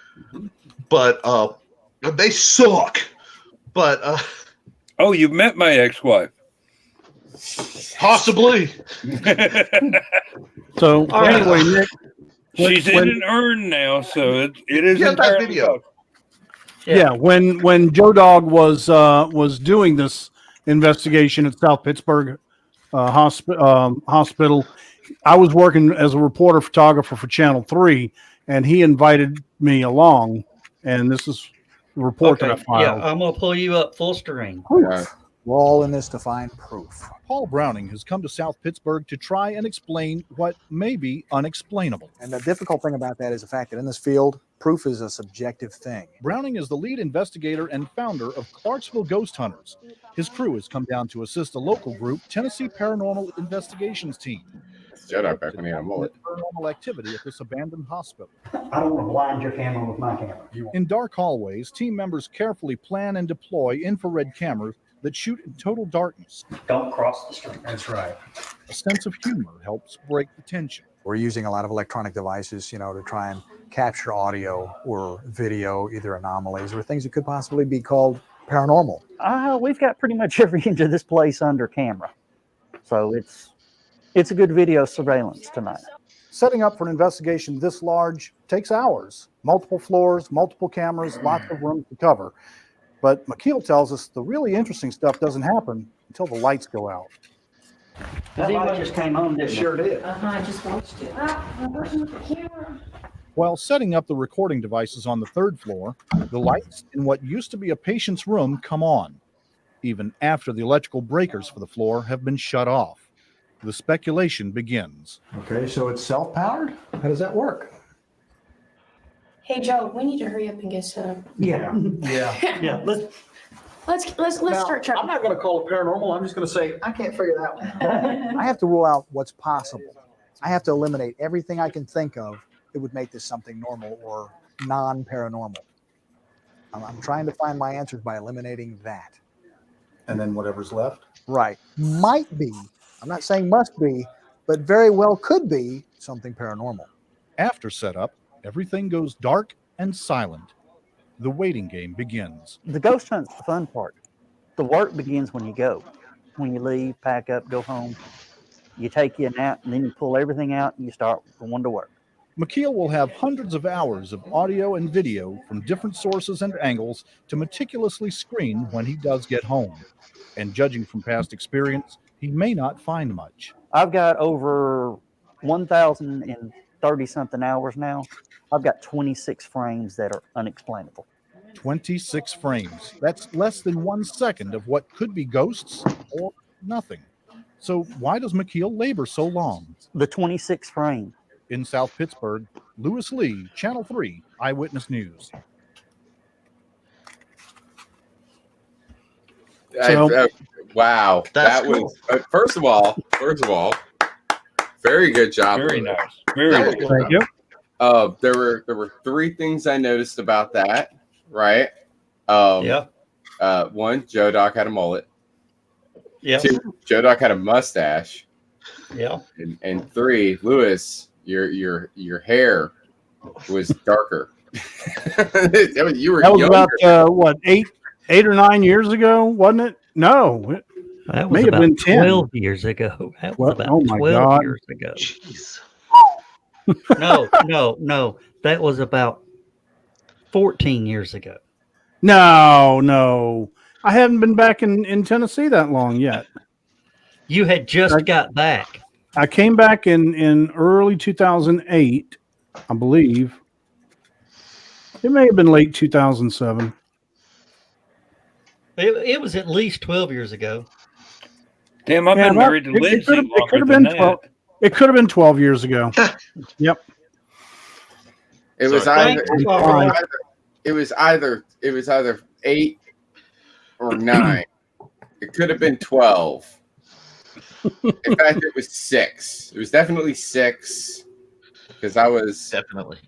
But they suck. But oh, you've met my ex-wife. Possibly. So anyway, Nick, she's in an urn now, so it is that video. Yeah, when Joe Dog was doing this investigation at South Pittsburgh Hospital, I was working as a reporter photographer for Channel 3, and he invited me along, and this is the report that I filed. Yeah, I'm gonna pull you up full screen. We're all in this to find proof. Paul Browning has come to South Pittsburgh to try and explain what may be unexplainable. And the difficult thing about that is the fact that in this field, proof is a subjective thing. Browning is the lead investigator and founder of Clarksville Ghost Hunters. His crew has come down to assist a local group, Tennessee Paranormal Investigations Team. Jedi back when he had a mullet. Paranormal activity at this abandoned hospital. I don't want to blind your camera with my camera. In dark hallways, team members carefully plan and deploy infrared cameras that shoot in total darkness. Don't cross the street. That's right. A sense of humor helps break the tension. We're using a lot of electronic devices, to try and capture audio or video, either anomalies or things that could possibly be called paranormal. We've got pretty much every inch of this place under camera. So it's a good video surveillance tonight. Setting up for an investigation this large takes hours. Multiple floors, multiple cameras, lots of rooms to cover. But McKeel tells us the really interesting stuff doesn't happen until the lights go out. That light just came on, didn't it? Sure did. I just watched it. While setting up the recording devices on the third floor, the lights in what used to be a patient's room come on, even after the electrical breakers for the floor have been shut off. The speculation begins. Okay, so it's self-powered? How does that work? Hey Joe, we need to hurry up and get set up. Yeah. Yeah. Let's start trying. I'm not going to call it paranormal. I'm just going to say, I can't figure that one out. I have to rule out what's possible. I have to eliminate everything I can think of that would make this something normal or non-paranormal. I'm trying to find my answers by eliminating that. And then whatever's left? Right. Might be, I'm not saying must be, but very well could be something paranormal. After setup, everything goes dark and silent. The waiting game begins. The ghost hunt's the fun part. The work begins when you go. When you leave, pack up, go home. You take you a nap, and then you pull everything out and you start going to work. McKeel will have hundreds of hours of audio and video from different sources and angles to meticulously screen when he does get home. And judging from past experience, he may not find much. I've got over 1,030 something hours now. I've got 26 frames that are unexplainable. 26 frames. That's less than 1 second of what could be ghosts or nothing. So why does McKeel labor so long? The 26 frame. In South Pittsburgh, Lewis Lee, Channel 3, Eyewitness News. Wow, That's that cool. was first of all, very good job. Very Lewis. nice. Very That was nice. good. Thank you. There were 3 things I noticed about that. Right. Yeah. One, Joe Doc had a mullet. Yeah. 2, Joe Doc had a mustache. Yeah. And 3, Lewis, your hair was darker. You were That was younger. about, what, 8 or 9 years ago, wasn't it? No. That May was have about been 10. 12 years ago. That was Well, about oh my 12 God. years ago. Jeez. No. That was about 14 years ago. No. I haven't been back in Tennessee that long yet. You had just got back. I came back in early 2008, I believe. It may have been late 2007. It was at least 12 years ago. Damn, I've Yeah, been well, married to it Lindsay could've- it longer could've than been 12. that. It could have been 12 years ago. Yep. It was Sorry. either Thanks, Carl. it was either 8 or 9. It could have been 12. In fact, it was 6. It was definitely 6 because I was Definitely.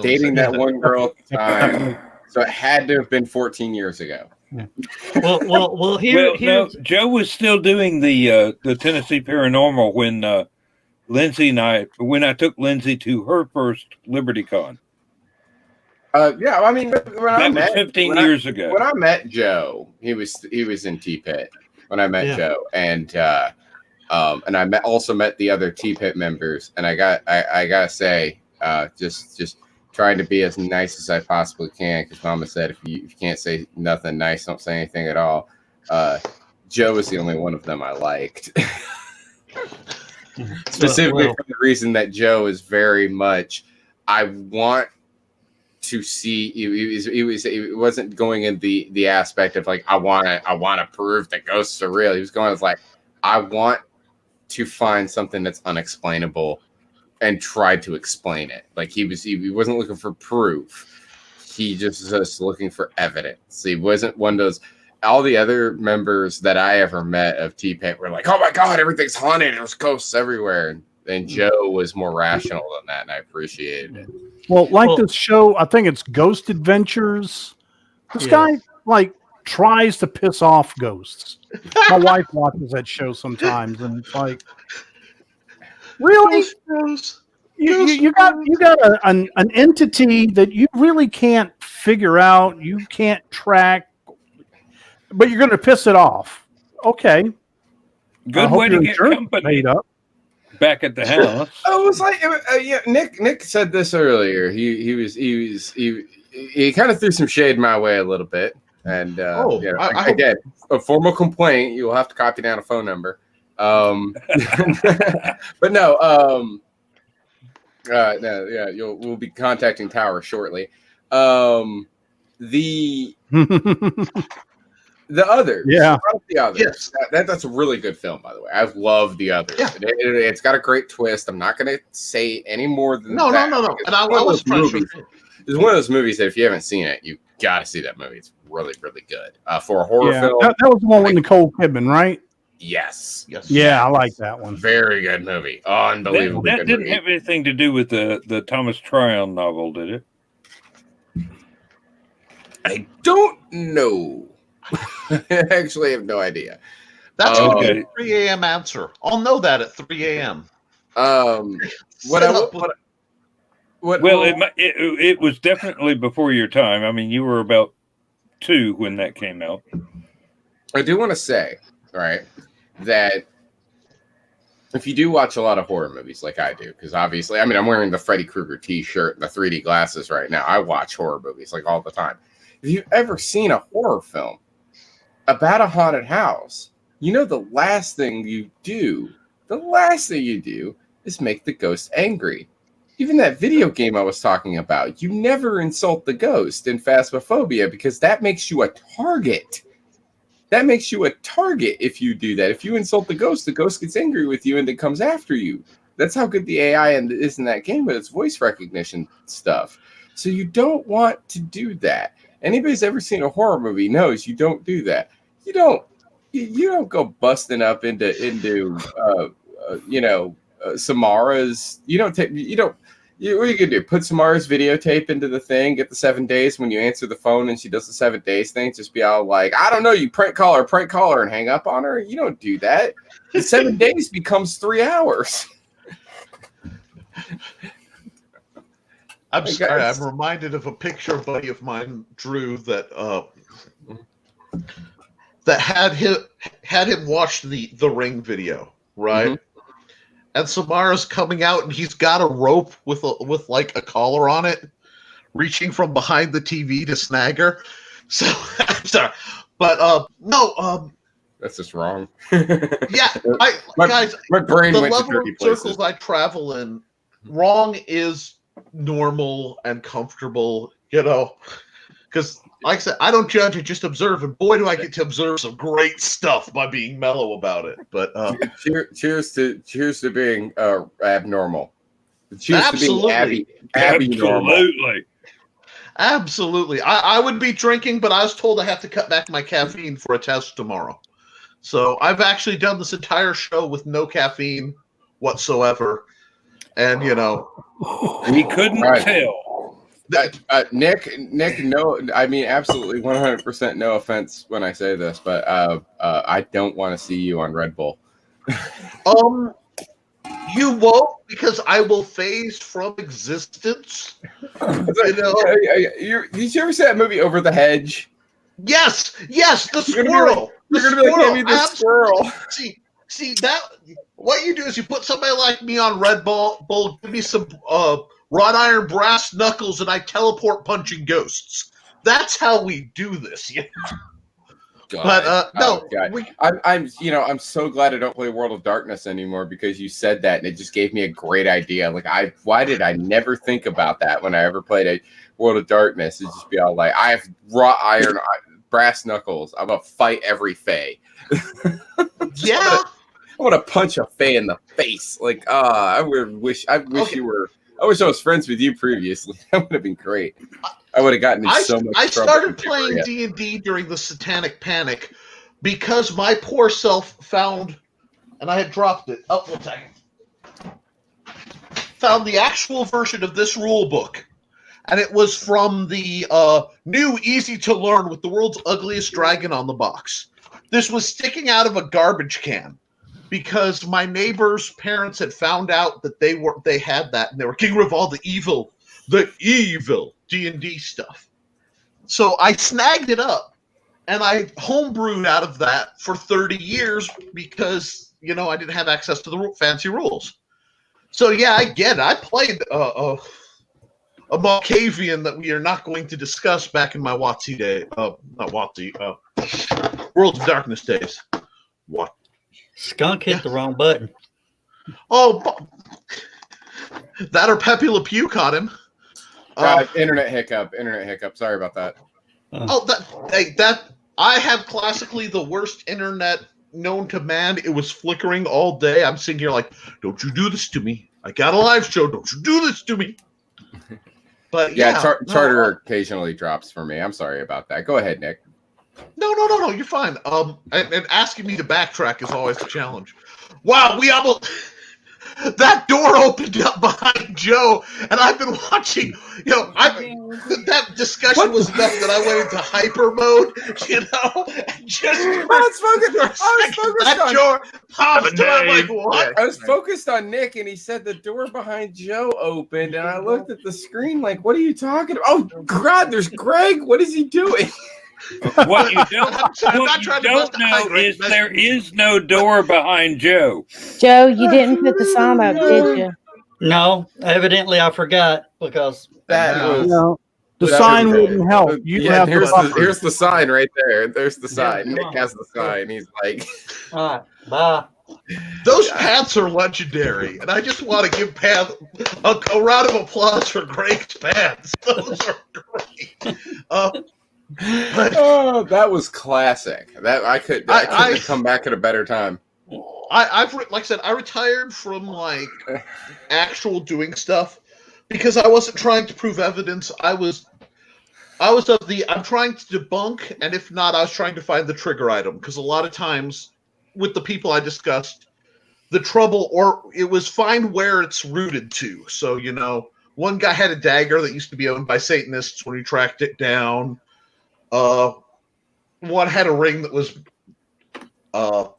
dating that one girl at the time, so it had to have been 14 years ago. Well, Well, no, Joe was still doing the Tennessee Paranormal when Lindsay and I took Lindsay to her first LibertyCon. Yeah, I mean, That was 15 years ago. When I met Joe, he was in T-Pit when I met Joe, and I also met the other T-Pit members, and I gotta say, just trying to be as nice as I possibly can, because Mama said if you can't say nothing nice, don't say anything at all. Joe was the only one of them I liked. Specifically for the reason that Joe is very much, I want to see. He wasn't going in the aspect of like I want to prove that ghosts are real. He was going as like I want to find something that's unexplainable and tried to explain it. Like he wasn't looking for proof. He just was looking for evidence. He wasn't one of those. All the other members that I ever met of T-Pit were like, "Oh my God, everything's haunted. There's ghosts everywhere." And Joe was more rational than that, and I appreciated it. Well, this show, I think it's Ghost Adventures. This guy tries to piss off ghosts. My wife watches that show sometimes, and it's like, really? You got an entity that you really can't figure out. You can't track, but you're going to piss it off. Okay. Good way to get company made up. Back at the house. Oh, it was like, yeah. Nick said this earlier. He kind of threw some shade my way a little bit, and again, a formal complaint. You'll have to copy down a phone number. But no, we'll be contacting Tower shortly. The Others. Yeah. The Others. Yes. That's a really good film, by the way. I love The Others. Yeah. It's got a great twist. I'm not going to say any more than that. No. And I was trying to. It's one of those movies that if you haven't seen it, you got to see that movie. It's really, really good. For a horror film. That was the one with Nicole Kidman, right? Yes. Yeah, I like that one. Very good movie. Unbelievable. That good didn't movie. have anything to do with the Thomas Tryon novel, did it? I don't know. I actually have no idea. That's a 3 a.m. answer. I'll know that at 3 a.m. It was definitely before your time. I mean, you were about 2 when that came out. I do want to say, right, that if you do watch a lot of horror movies like I do, because obviously, I mean, I'm wearing the Freddy Krueger t-shirt and the 3D glasses right now. I watch horror movies like all the time. If you've ever seen a horror film about a haunted house, you know the last thing you do is make the ghost angry. Even that video game I was talking about, you never insult the ghost in Phasmophobia because that makes you a target. That makes you a target if you do that. If you insult the ghost gets angry with you and it comes after you. That's how good the AI is in that game with its voice recognition stuff. So you don't want to do that. Anybody's ever seen a horror movie knows you don't do that. You don't go busting up into Samara's. What are you gonna do? Put Samara's videotape into the thing, get the 7 days when you answer the phone and she does the 7 days thing, just be all like, I don't know, you prank call her and hang up on her. You don't do that. The 7 days becomes 3 hours. I'm sorry, I'm reminded of a picture a buddy of mine drew that had him watch the Ring video, right? Mm-hmm. And Samara's coming out, and he's got a rope with like a collar on it, reaching from behind the TV to snag her. So I'm sorry, but no, that's just wrong. Yeah, guys, my brain the went to level dirty of places. circles I travel in, wrong is normal and comfortable, because like I said, I don't judge, I just observe, and boy, do I get to observe some great stuff by being mellow about it. But cheers to being abnormal. Cheers absolutely. to being abnormal. Absolutely. I would be drinking, but I was told I have to cut back my caffeine for a test tomorrow. So I've actually done this entire show with no caffeine whatsoever, and we couldn't tell. Nick, no, I mean, absolutely 100% no offense when I say this, but I don't want to see you on Red Bull. You won't, because I will phase from existence. Did you ever see that movie Over the Hedge? Yes, the squirrel. You're gonna be like, give me the squirrel. See that? What you do is you put somebody like me on Red Bull, give me some wrought iron brass knuckles, and I teleport punching ghosts. That's how we do this. God. No, I'm so glad I don't play World of Darkness anymore because you said that and it just gave me a great idea. Like, why did I never think about that when I ever played a World of Darkness? It'd just be all like, I have wrought iron brass knuckles. I'm gonna fight every fae. Yeah. I want to punch a fae in the face. Like, I wish you were. I wish I was friends with you previously. That would have been great. I would have gotten in so much trouble. I started playing D&D during the Satanic Panic because my poor self found, and I had dropped it. Oh, 1 second. Found the actual version of this rule book, and it was from the new Easy to Learn with the world's ugliest dragon on the box. This was sticking out of a garbage can, because my neighbor's parents had found out that they had that, and they were getting rid of all the evil D&D stuff. So I snagged it up, and I homebrewed out of that for 30 years because, I didn't have access to the fancy rules. So yeah, I get it. I played a Malkavian that we are not going to discuss back in my WotC day. Not WotC. World of Darkness days. What? Skunk hit the wrong button. Oh, that or Pepe Le Pew caught him. Internet hiccup. Sorry about that. That I have classically the worst internet known to man. It was flickering all day. I'm sitting here like, don't you do this to me. I got a live show. Don't you do this to me. But Charter occasionally drops for me. I'm sorry about that. Go ahead, Nick. No, you're fine. And asking me to backtrack is always a challenge. Wow, we almost that door opened up behind Joe, and I've been watching. That discussion was enough that I went into hyper mode. I was focused on Nick, and he said the door behind Joe opened, and I looked at the screen like, "What are you talking about?" Oh God, there's Greg. What is he doing? What you don't, I'm what not you trying to don't bust a know hydrant, is there is no door behind Joe. Joe, you didn't put the sign up, did you? No, evidently I forgot because That now- was No, the that sign was- wouldn't help. You yeah, have here's the buffer. here's the sign right there. There's the sign. come Nick on. has the sign. He's like, all right, bye. Those pants are legendary, and I just want to give Pat a round of applause for Greg's pants. Those are great. oh, that was classic. That I couldn't have come back at a better time. Like I said, I retired from like actual doing stuff because I wasn't trying to prove evidence. I was of the I'm trying to debunk, and if not, I was trying to find the trigger item because a lot of times with the people I discussed, the trouble or it was find where it's rooted to. So one guy had a dagger that used to be owned by Satanists when he tracked it down. One had a ring that was I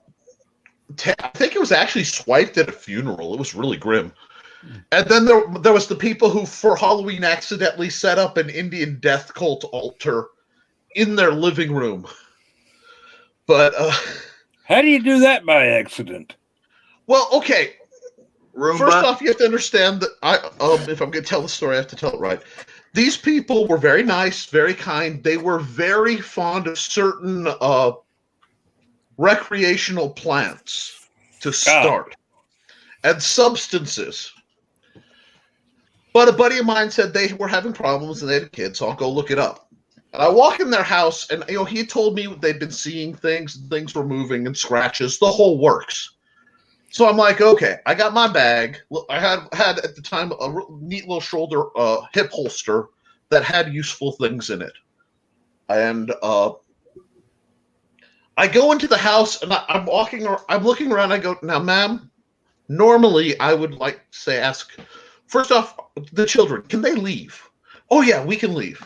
think it was actually swiped at a funeral. It was really grim. And then there was the people who, for Halloween, accidentally set up an Indian death cult altar in their living room. But how do you do that by accident? Well, okay. Roomba. First off, you have to understand that if I'm going to tell the story, I have to tell it right. These people were very nice, very kind. They were very fond of certain recreational plants to start and substances. But a buddy of mine said they were having problems and they had a kid, so I'll go look it up. And I walk in their house, and he told me they'd been seeing things were moving and scratches, the whole works. So I'm like, okay, I got my bag. I had at the time a neat little shoulder hip holster that had useful things in it. And I go into the house, and I'm looking around. I go, now, ma'am, normally I would like to ask, first off, the children, can they leave? Oh, yeah, we can leave.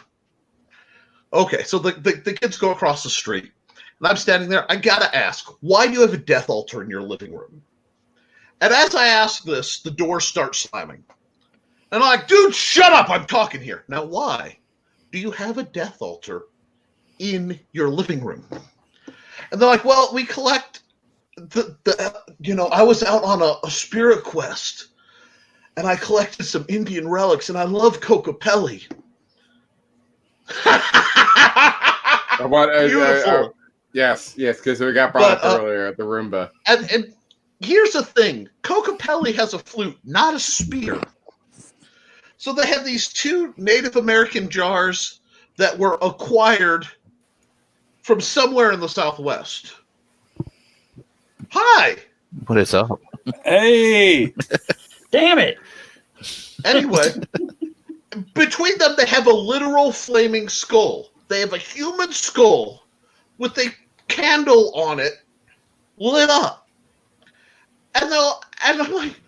Okay, so the kids go across the street, and I'm standing there. I gotta ask, why do you have a death altar in your living room? And as I ask this, the doors start slamming. And I'm like, dude, shut up, I'm talking here. Now, why do you have a death altar in your living room? And they're like, well, we collect I was out on a spirit quest, and I collected some Indian relics, and I love Kokopelli. Beautiful. Yes, because we got brought up earlier at the Roomba. And here's the thing. Kokopelli has a flute, not a spear. So they have these two Native American jars that were acquired from somewhere in the Southwest. Hi. What is up? Hey. Damn it. Anyway, between them, they have a literal flaming skull. They have a human skull with a candle on it lit up. And I'm like,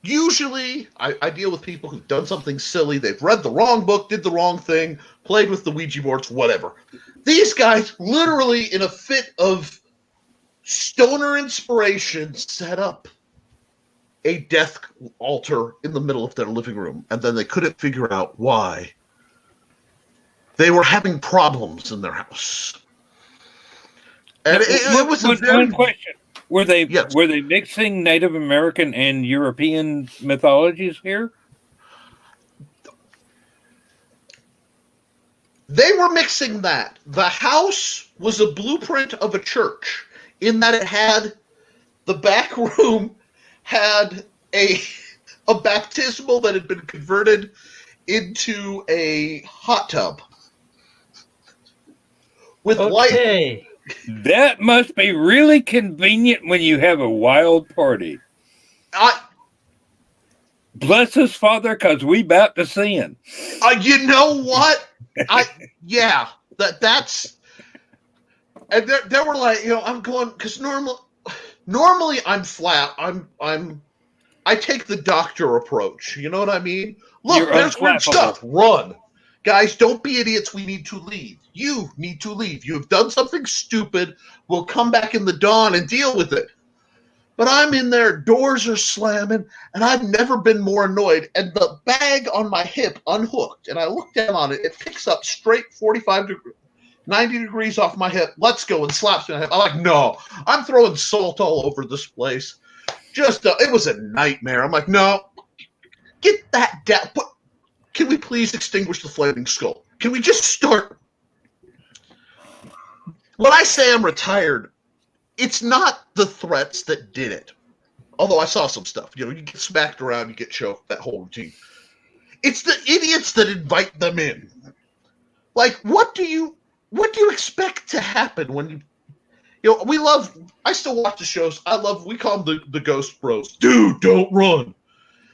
usually I deal with people who've done something silly. They've read the wrong book, did the wrong thing, played with the Ouija boards, whatever. These guys, literally in a fit of stoner inspiration, set up a death altar in the middle of their living room. And then they couldn't figure out why. They were having problems in their house. And it was one question. Were they mixing Native American and European mythologies here? They were mixing that. The house was a blueprint of a church in that it had the back room had a baptismal that had been converted into a hot tub with light. That must be really convenient when you have a wild party. Bless us, Father, because we about to sin. You know what? That's. And they were like, I'm going because normally I'm flat. I take the doctor approach. You know what I mean? Look, there's weird stuff. Run. Guys, don't be idiots. We need to leave. You need to leave. You have done something stupid. We'll come back in the dawn and deal with it. But I'm in there, doors are slamming, and I've never been more annoyed. And the bag on my hip unhooked, and I look down on it. It picks up straight 90 degrees off my hip. Let's go, and slaps me on the hip. I'm like, no, I'm throwing salt all over this place. It was a nightmare. I'm like, no, get that down. Can we please extinguish the flaming skull? Can we just start? When I say I'm retired, it's not the threats that did it. Although I saw some stuff. You get smacked around, you get choked, that whole routine. It's the idiots that invite them in. Like, what do you expect to happen when I still watch the shows. We call them the Ghost Bros. Dude, don't run.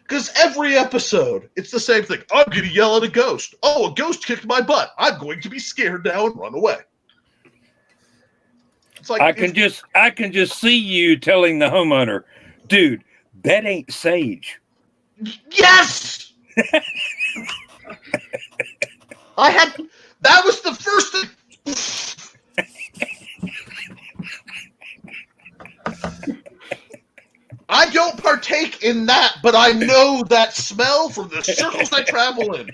Because every episode, it's the same thing. I'm going to yell at a ghost. Oh, a ghost kicked my butt. I'm going to be scared now and run away. It's like I can just see you telling the homeowner, dude, that ain't sage. Yes! That was the first thing. I don't partake in that, but I know that smell from the circles I travel in.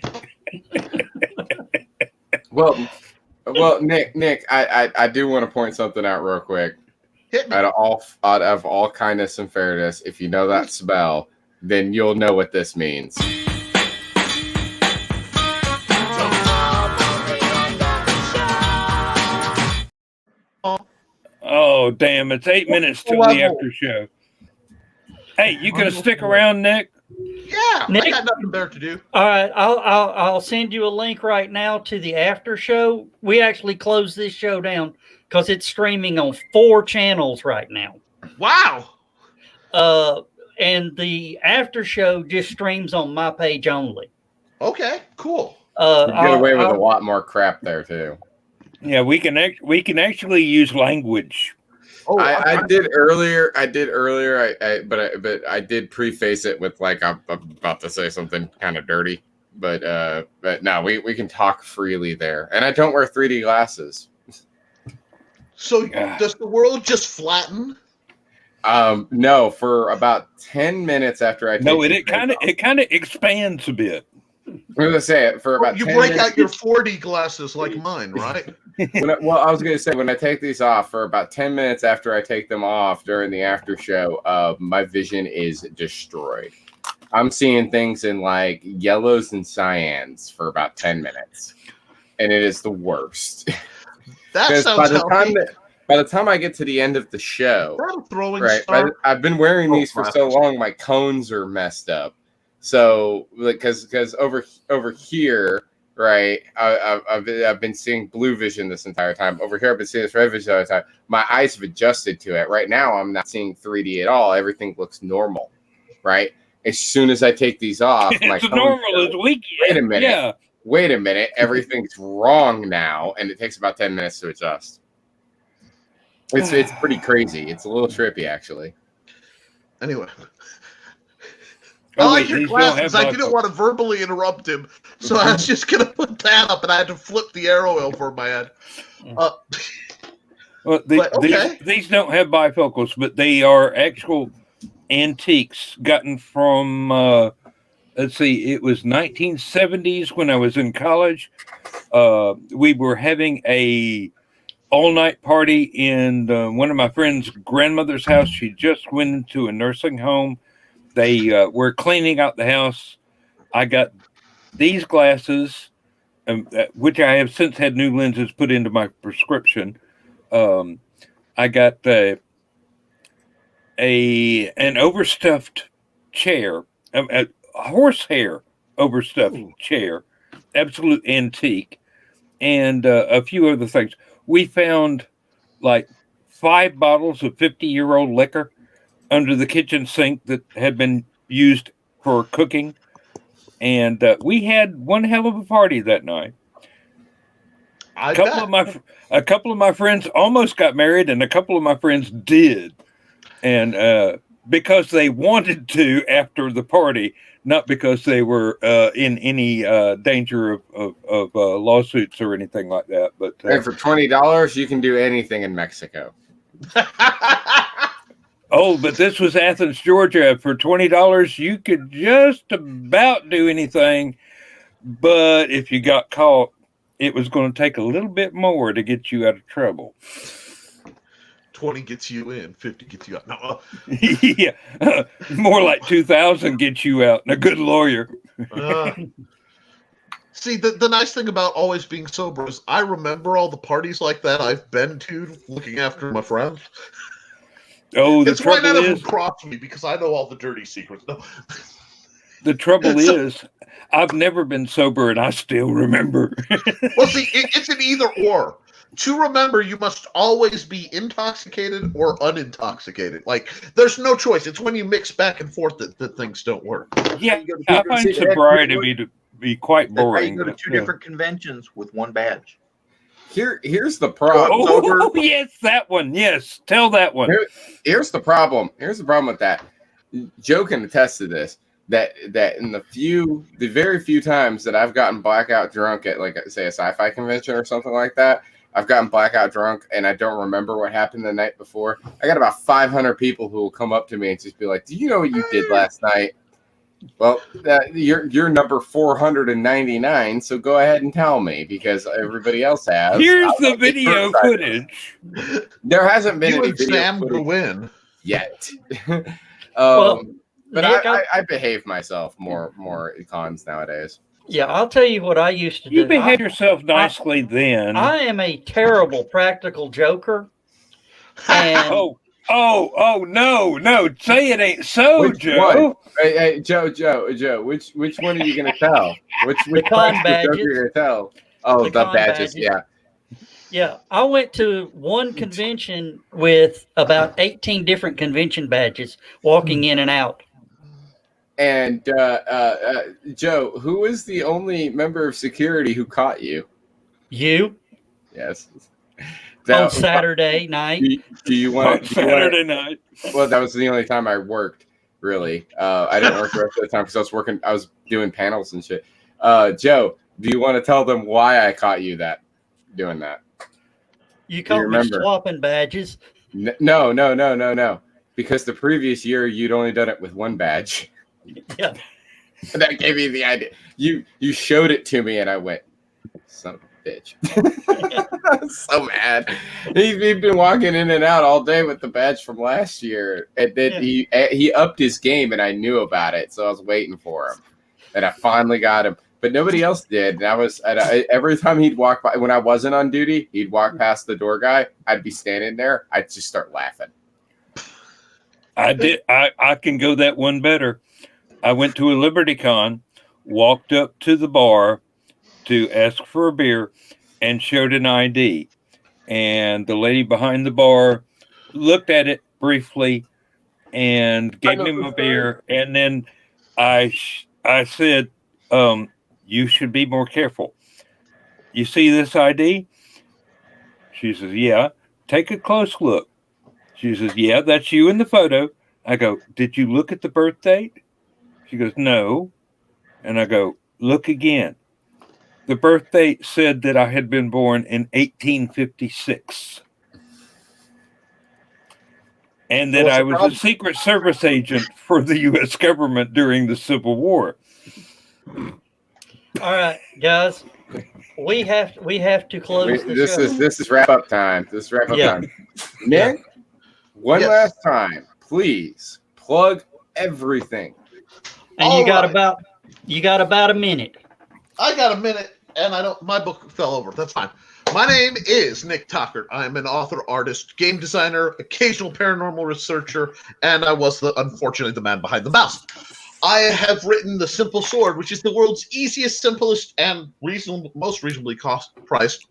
Well, Nick, I do want to point something out real quick. Hit me. Out of all kindness and fairness, if you know that spell, then you'll know what this means. Oh, damn. It's 8 minutes till the after show. Hey, you gonna stick around, Nick? Yeah, Nick? I got nothing better to do. All right, I'll send you a link right now to the after show. We actually closed this show down because it's streaming on 4 channels right now. Wow. And the after show just streams on my page only. Okay, cool. You get away with a lot more crap there too. Yeah, we can actually use language. Oh, I did earlier. But I did preface it with like I'm about to say something kind of dirty. But no, we can talk freely there, and I don't wear 3D glasses. So does the world just flatten? No. For about 10 minutes after I it kind of expands a bit. I'm gonna say it for about. You 10 break minutes. out your 4D glasses like mine, right? I was gonna say when I take these off for about 10 minutes after I take them off during the after show, my vision is destroyed. I'm seeing things in like yellows and cyans for about 10 minutes, and it is the worst. That sounds healthy. By the time I get to the end of the show, right? I've been wearing these for so long, my cones are messed up. So, because over here, right, I've been seeing blue vision this entire time. Over here, I've been seeing this red vision all the time. My eyes have adjusted to it. Right now, I'm not seeing 3D at all. Everything looks normal, right? As soon as I take these off, my it's normal as we get. Wait a minute. Everything's wrong now, and it takes about 10 minutes to adjust. It's pretty crazy. It's a little trippy, actually. Anyway. I like your glasses. I didn't want to verbally interrupt him, so I was just going to put that up, and I had to flip the arrow over my head. Well, these don't have bifocals, but they are actual antiques gotten from, let's see, it was 1970s when I was in college. We were having a all-night party in one of my friend's grandmother's house. She just went into a nursing home. They were cleaning out the house. I got these glasses, which I have since had new lenses put into my prescription. I got an overstuffed chair, a horsehair overstuffed chair, absolute antique, and a few other things. We found like 5 bottles of 50-year-old liquor under the kitchen sink that had been used for cooking. And we had one hell of a party that night. A couple of my friends almost got married, and a couple of my friends did. And because they wanted to after the party, not because they were in any danger of lawsuits or anything like that. But and for $20, you can do anything in Mexico. Oh, but this was Athens, Georgia. For $20, you could just about do anything. But if you got caught, it was going to take a little bit more to get you out of trouble. 20 gets you in, 50 gets you out. No, Yeah, more like 2,000 gets you out, and a good lawyer. See, the nice thing about always being sober is I remember all the parties like that I've been to looking after my friends. Oh, the It's why trouble none of them is, cross me, because I know all the dirty secrets. No. the trouble So- is, I've never been sober, and I still remember. Well, see, it's an either or. To remember, you must always be intoxicated or unintoxicated. Like, there's no choice. It's when you mix back and forth that things don't work. Yeah, I find sobriety to be quite That's how boring. you go to but, two different conventions with one badge. Here's the problem. Oh, yes, that one. Yes, tell that one. Here's the problem. Here's the problem with that. Joe can attest to this. That in the very few times that I've gotten blackout drunk at, like, say, a sci-fi convention or something like that, I've gotten blackout drunk and I don't remember what happened the night before. I got about 500 people who will come up to me and just be like, "Do you know what you did last night?" Well, you're number 499, so go ahead and tell me, because everybody else has. Here's the video footage. There hasn't been You any and video Sam footage go win. yet. Well, But Nick, I behave myself more cons nowadays. Yeah, I'll tell you what I used to do. You behave yourself nicely then. I am a terrible practical joker. And no, say it ain't so, Which Joe. one? Hey, Joe, which one are you gonna tell? Which con practical badges. joke are you gonna tell? Oh, The the con badges, badges. yeah. Yeah, I went to one convention with about 18 different convention badges walking in and out. And Joe, who is the only member of security who caught you? You? Yes. On Saturday night. Do you want Saturday night? Well, that was the only time I worked. Really, I didn't work the rest of the time because I was doing panels and shit. Joe, do you want to tell them why I caught you doing that? You caught me swapping badges. No. Because the previous year you'd only done it with one badge. Yeah. That gave me the idea. You showed it to me and I went, son of a bitch. I'm so mad. He's been walking in and out all day with the badge from last year. And then he upped his game and I knew about it. So I was waiting for him. And I finally got him. But nobody else did. And every time he'd walk by, when I wasn't on duty, he'd walk past the door guy. I'd be standing there. I'd just start laughing. I can go that one better. I went to a LibertyCon, walked up to the bar to ask for a beer, and showed an ID. And the lady behind the bar looked at it briefly and gave me my beer. And then I said, you should be more careful. You see this ID? She says, yeah. Take a close look. She says, yeah, that's you in the photo. I go, did you look at the birth date? She goes, no. And I go, look again. The birth date said that I had been born in 1856. And that I was a Secret Service agent for the U.S. government during the Civil War. All right, guys. We have to close the show. This is wrap up time. This is wrap up time. Nick, one last time, please plug everything. And you got about a minute. I got a minute, and my book fell over. That's fine. My name is Nick Tockert. I'm an author, artist, game designer, occasional paranormal researcher, and I was unfortunately the man behind the mouse. I have written The Simple Sword, which is the world's easiest, simplest, and most reasonably priced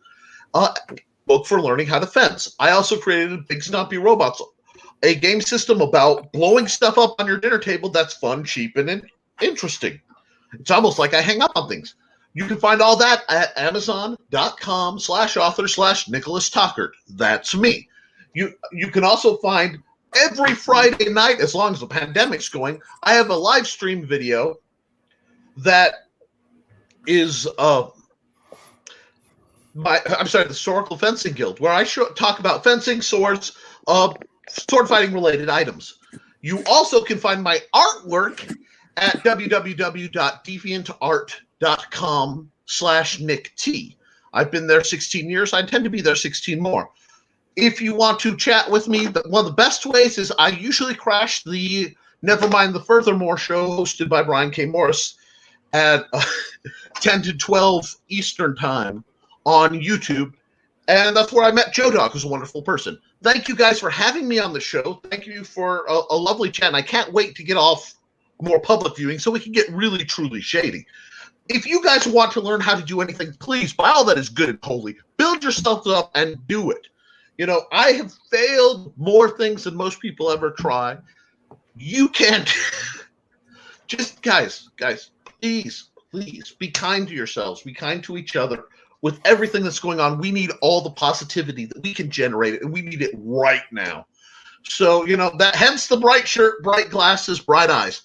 book for learning how to fence. I also created Big Stompy Robots, a game system about blowing stuff up on your dinner table that's fun, cheap, and interesting. It's almost like I hang up on things. You can find all that at amazon.com/author/Nicholas Tockert. That's me. You can also find every Friday night, as long as the pandemic's going, I have a live stream video that is the Historical Fencing Guild, where I talk about fencing, swords, sword fighting related items. You also can find my artwork at www.deviantart.com/NickT. I've been there 16 years. I intend to be there 16 more. If you want to chat with me, one of the best ways is I usually crash the Nevermind the Furthermore show hosted by Brian K. Morris at 10 to 12 Eastern time on YouTube. And that's where I met Joe Dog, who's a wonderful person. Thank you guys for having me on the show. Thank you for a lovely chat. And I can't wait to get off more public viewing so we can get really, truly shady. If you guys want to learn how to do anything, please, by all that is good and holy, build yourself up and do it. You know, I have failed more things than most people ever try. You can't. Just, guys, please be kind to yourselves. Be kind to each other. With everything that's going on, we need all the positivity that we can generate, and we need it right now. So, you know, that hence the bright shirt, bright glasses, bright eyes.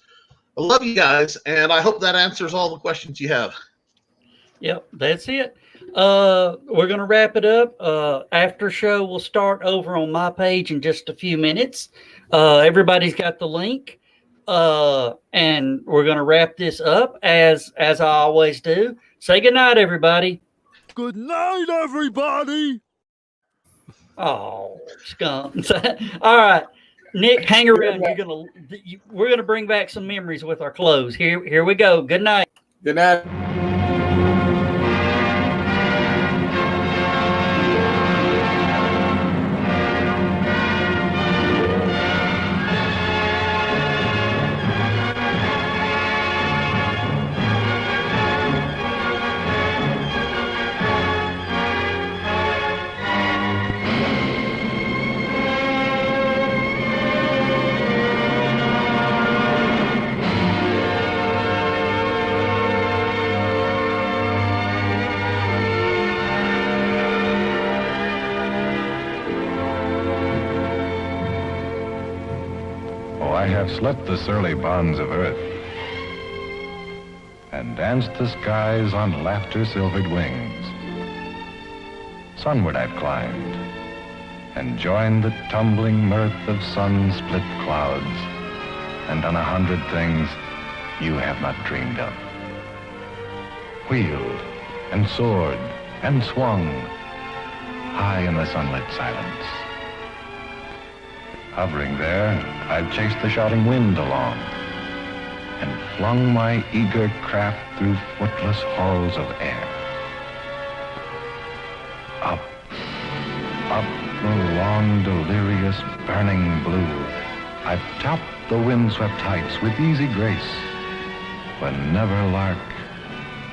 I love you guys, and I hope that answers all the questions you have. Yep, that's it. We're going to wrap it up. After show will start over on my page in just a few minutes. Everybody's got the link. And we're going to wrap this up as I always do. Say goodnight, everybody. Good night, everybody. Oh, skunks. All right. Nick, hang around. We're gonna bring back some memories with our clothes. Here we go. Good night. Good night. I have slept the surly bonds of earth and danced the skies on laughter-silvered wings. Sunward I've climbed and joined the tumbling mirth of sun-split clouds and done 100 things you have not dreamed of. Wheeled and soared and swung high in the sunlit silence. Hovering there, I've chased the shouting wind along and flung my eager craft through footless halls of air. Up, up the long, delirious, burning blue, I've topped the windswept heights with easy grace, when never lark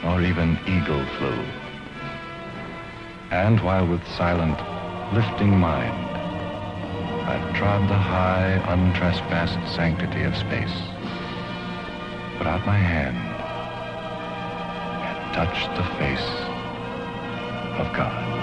nor even eagle flew. And while with silent, lifting mind, I've trod the high, untrespassed sanctity of space, put out my hand and touched the face of God.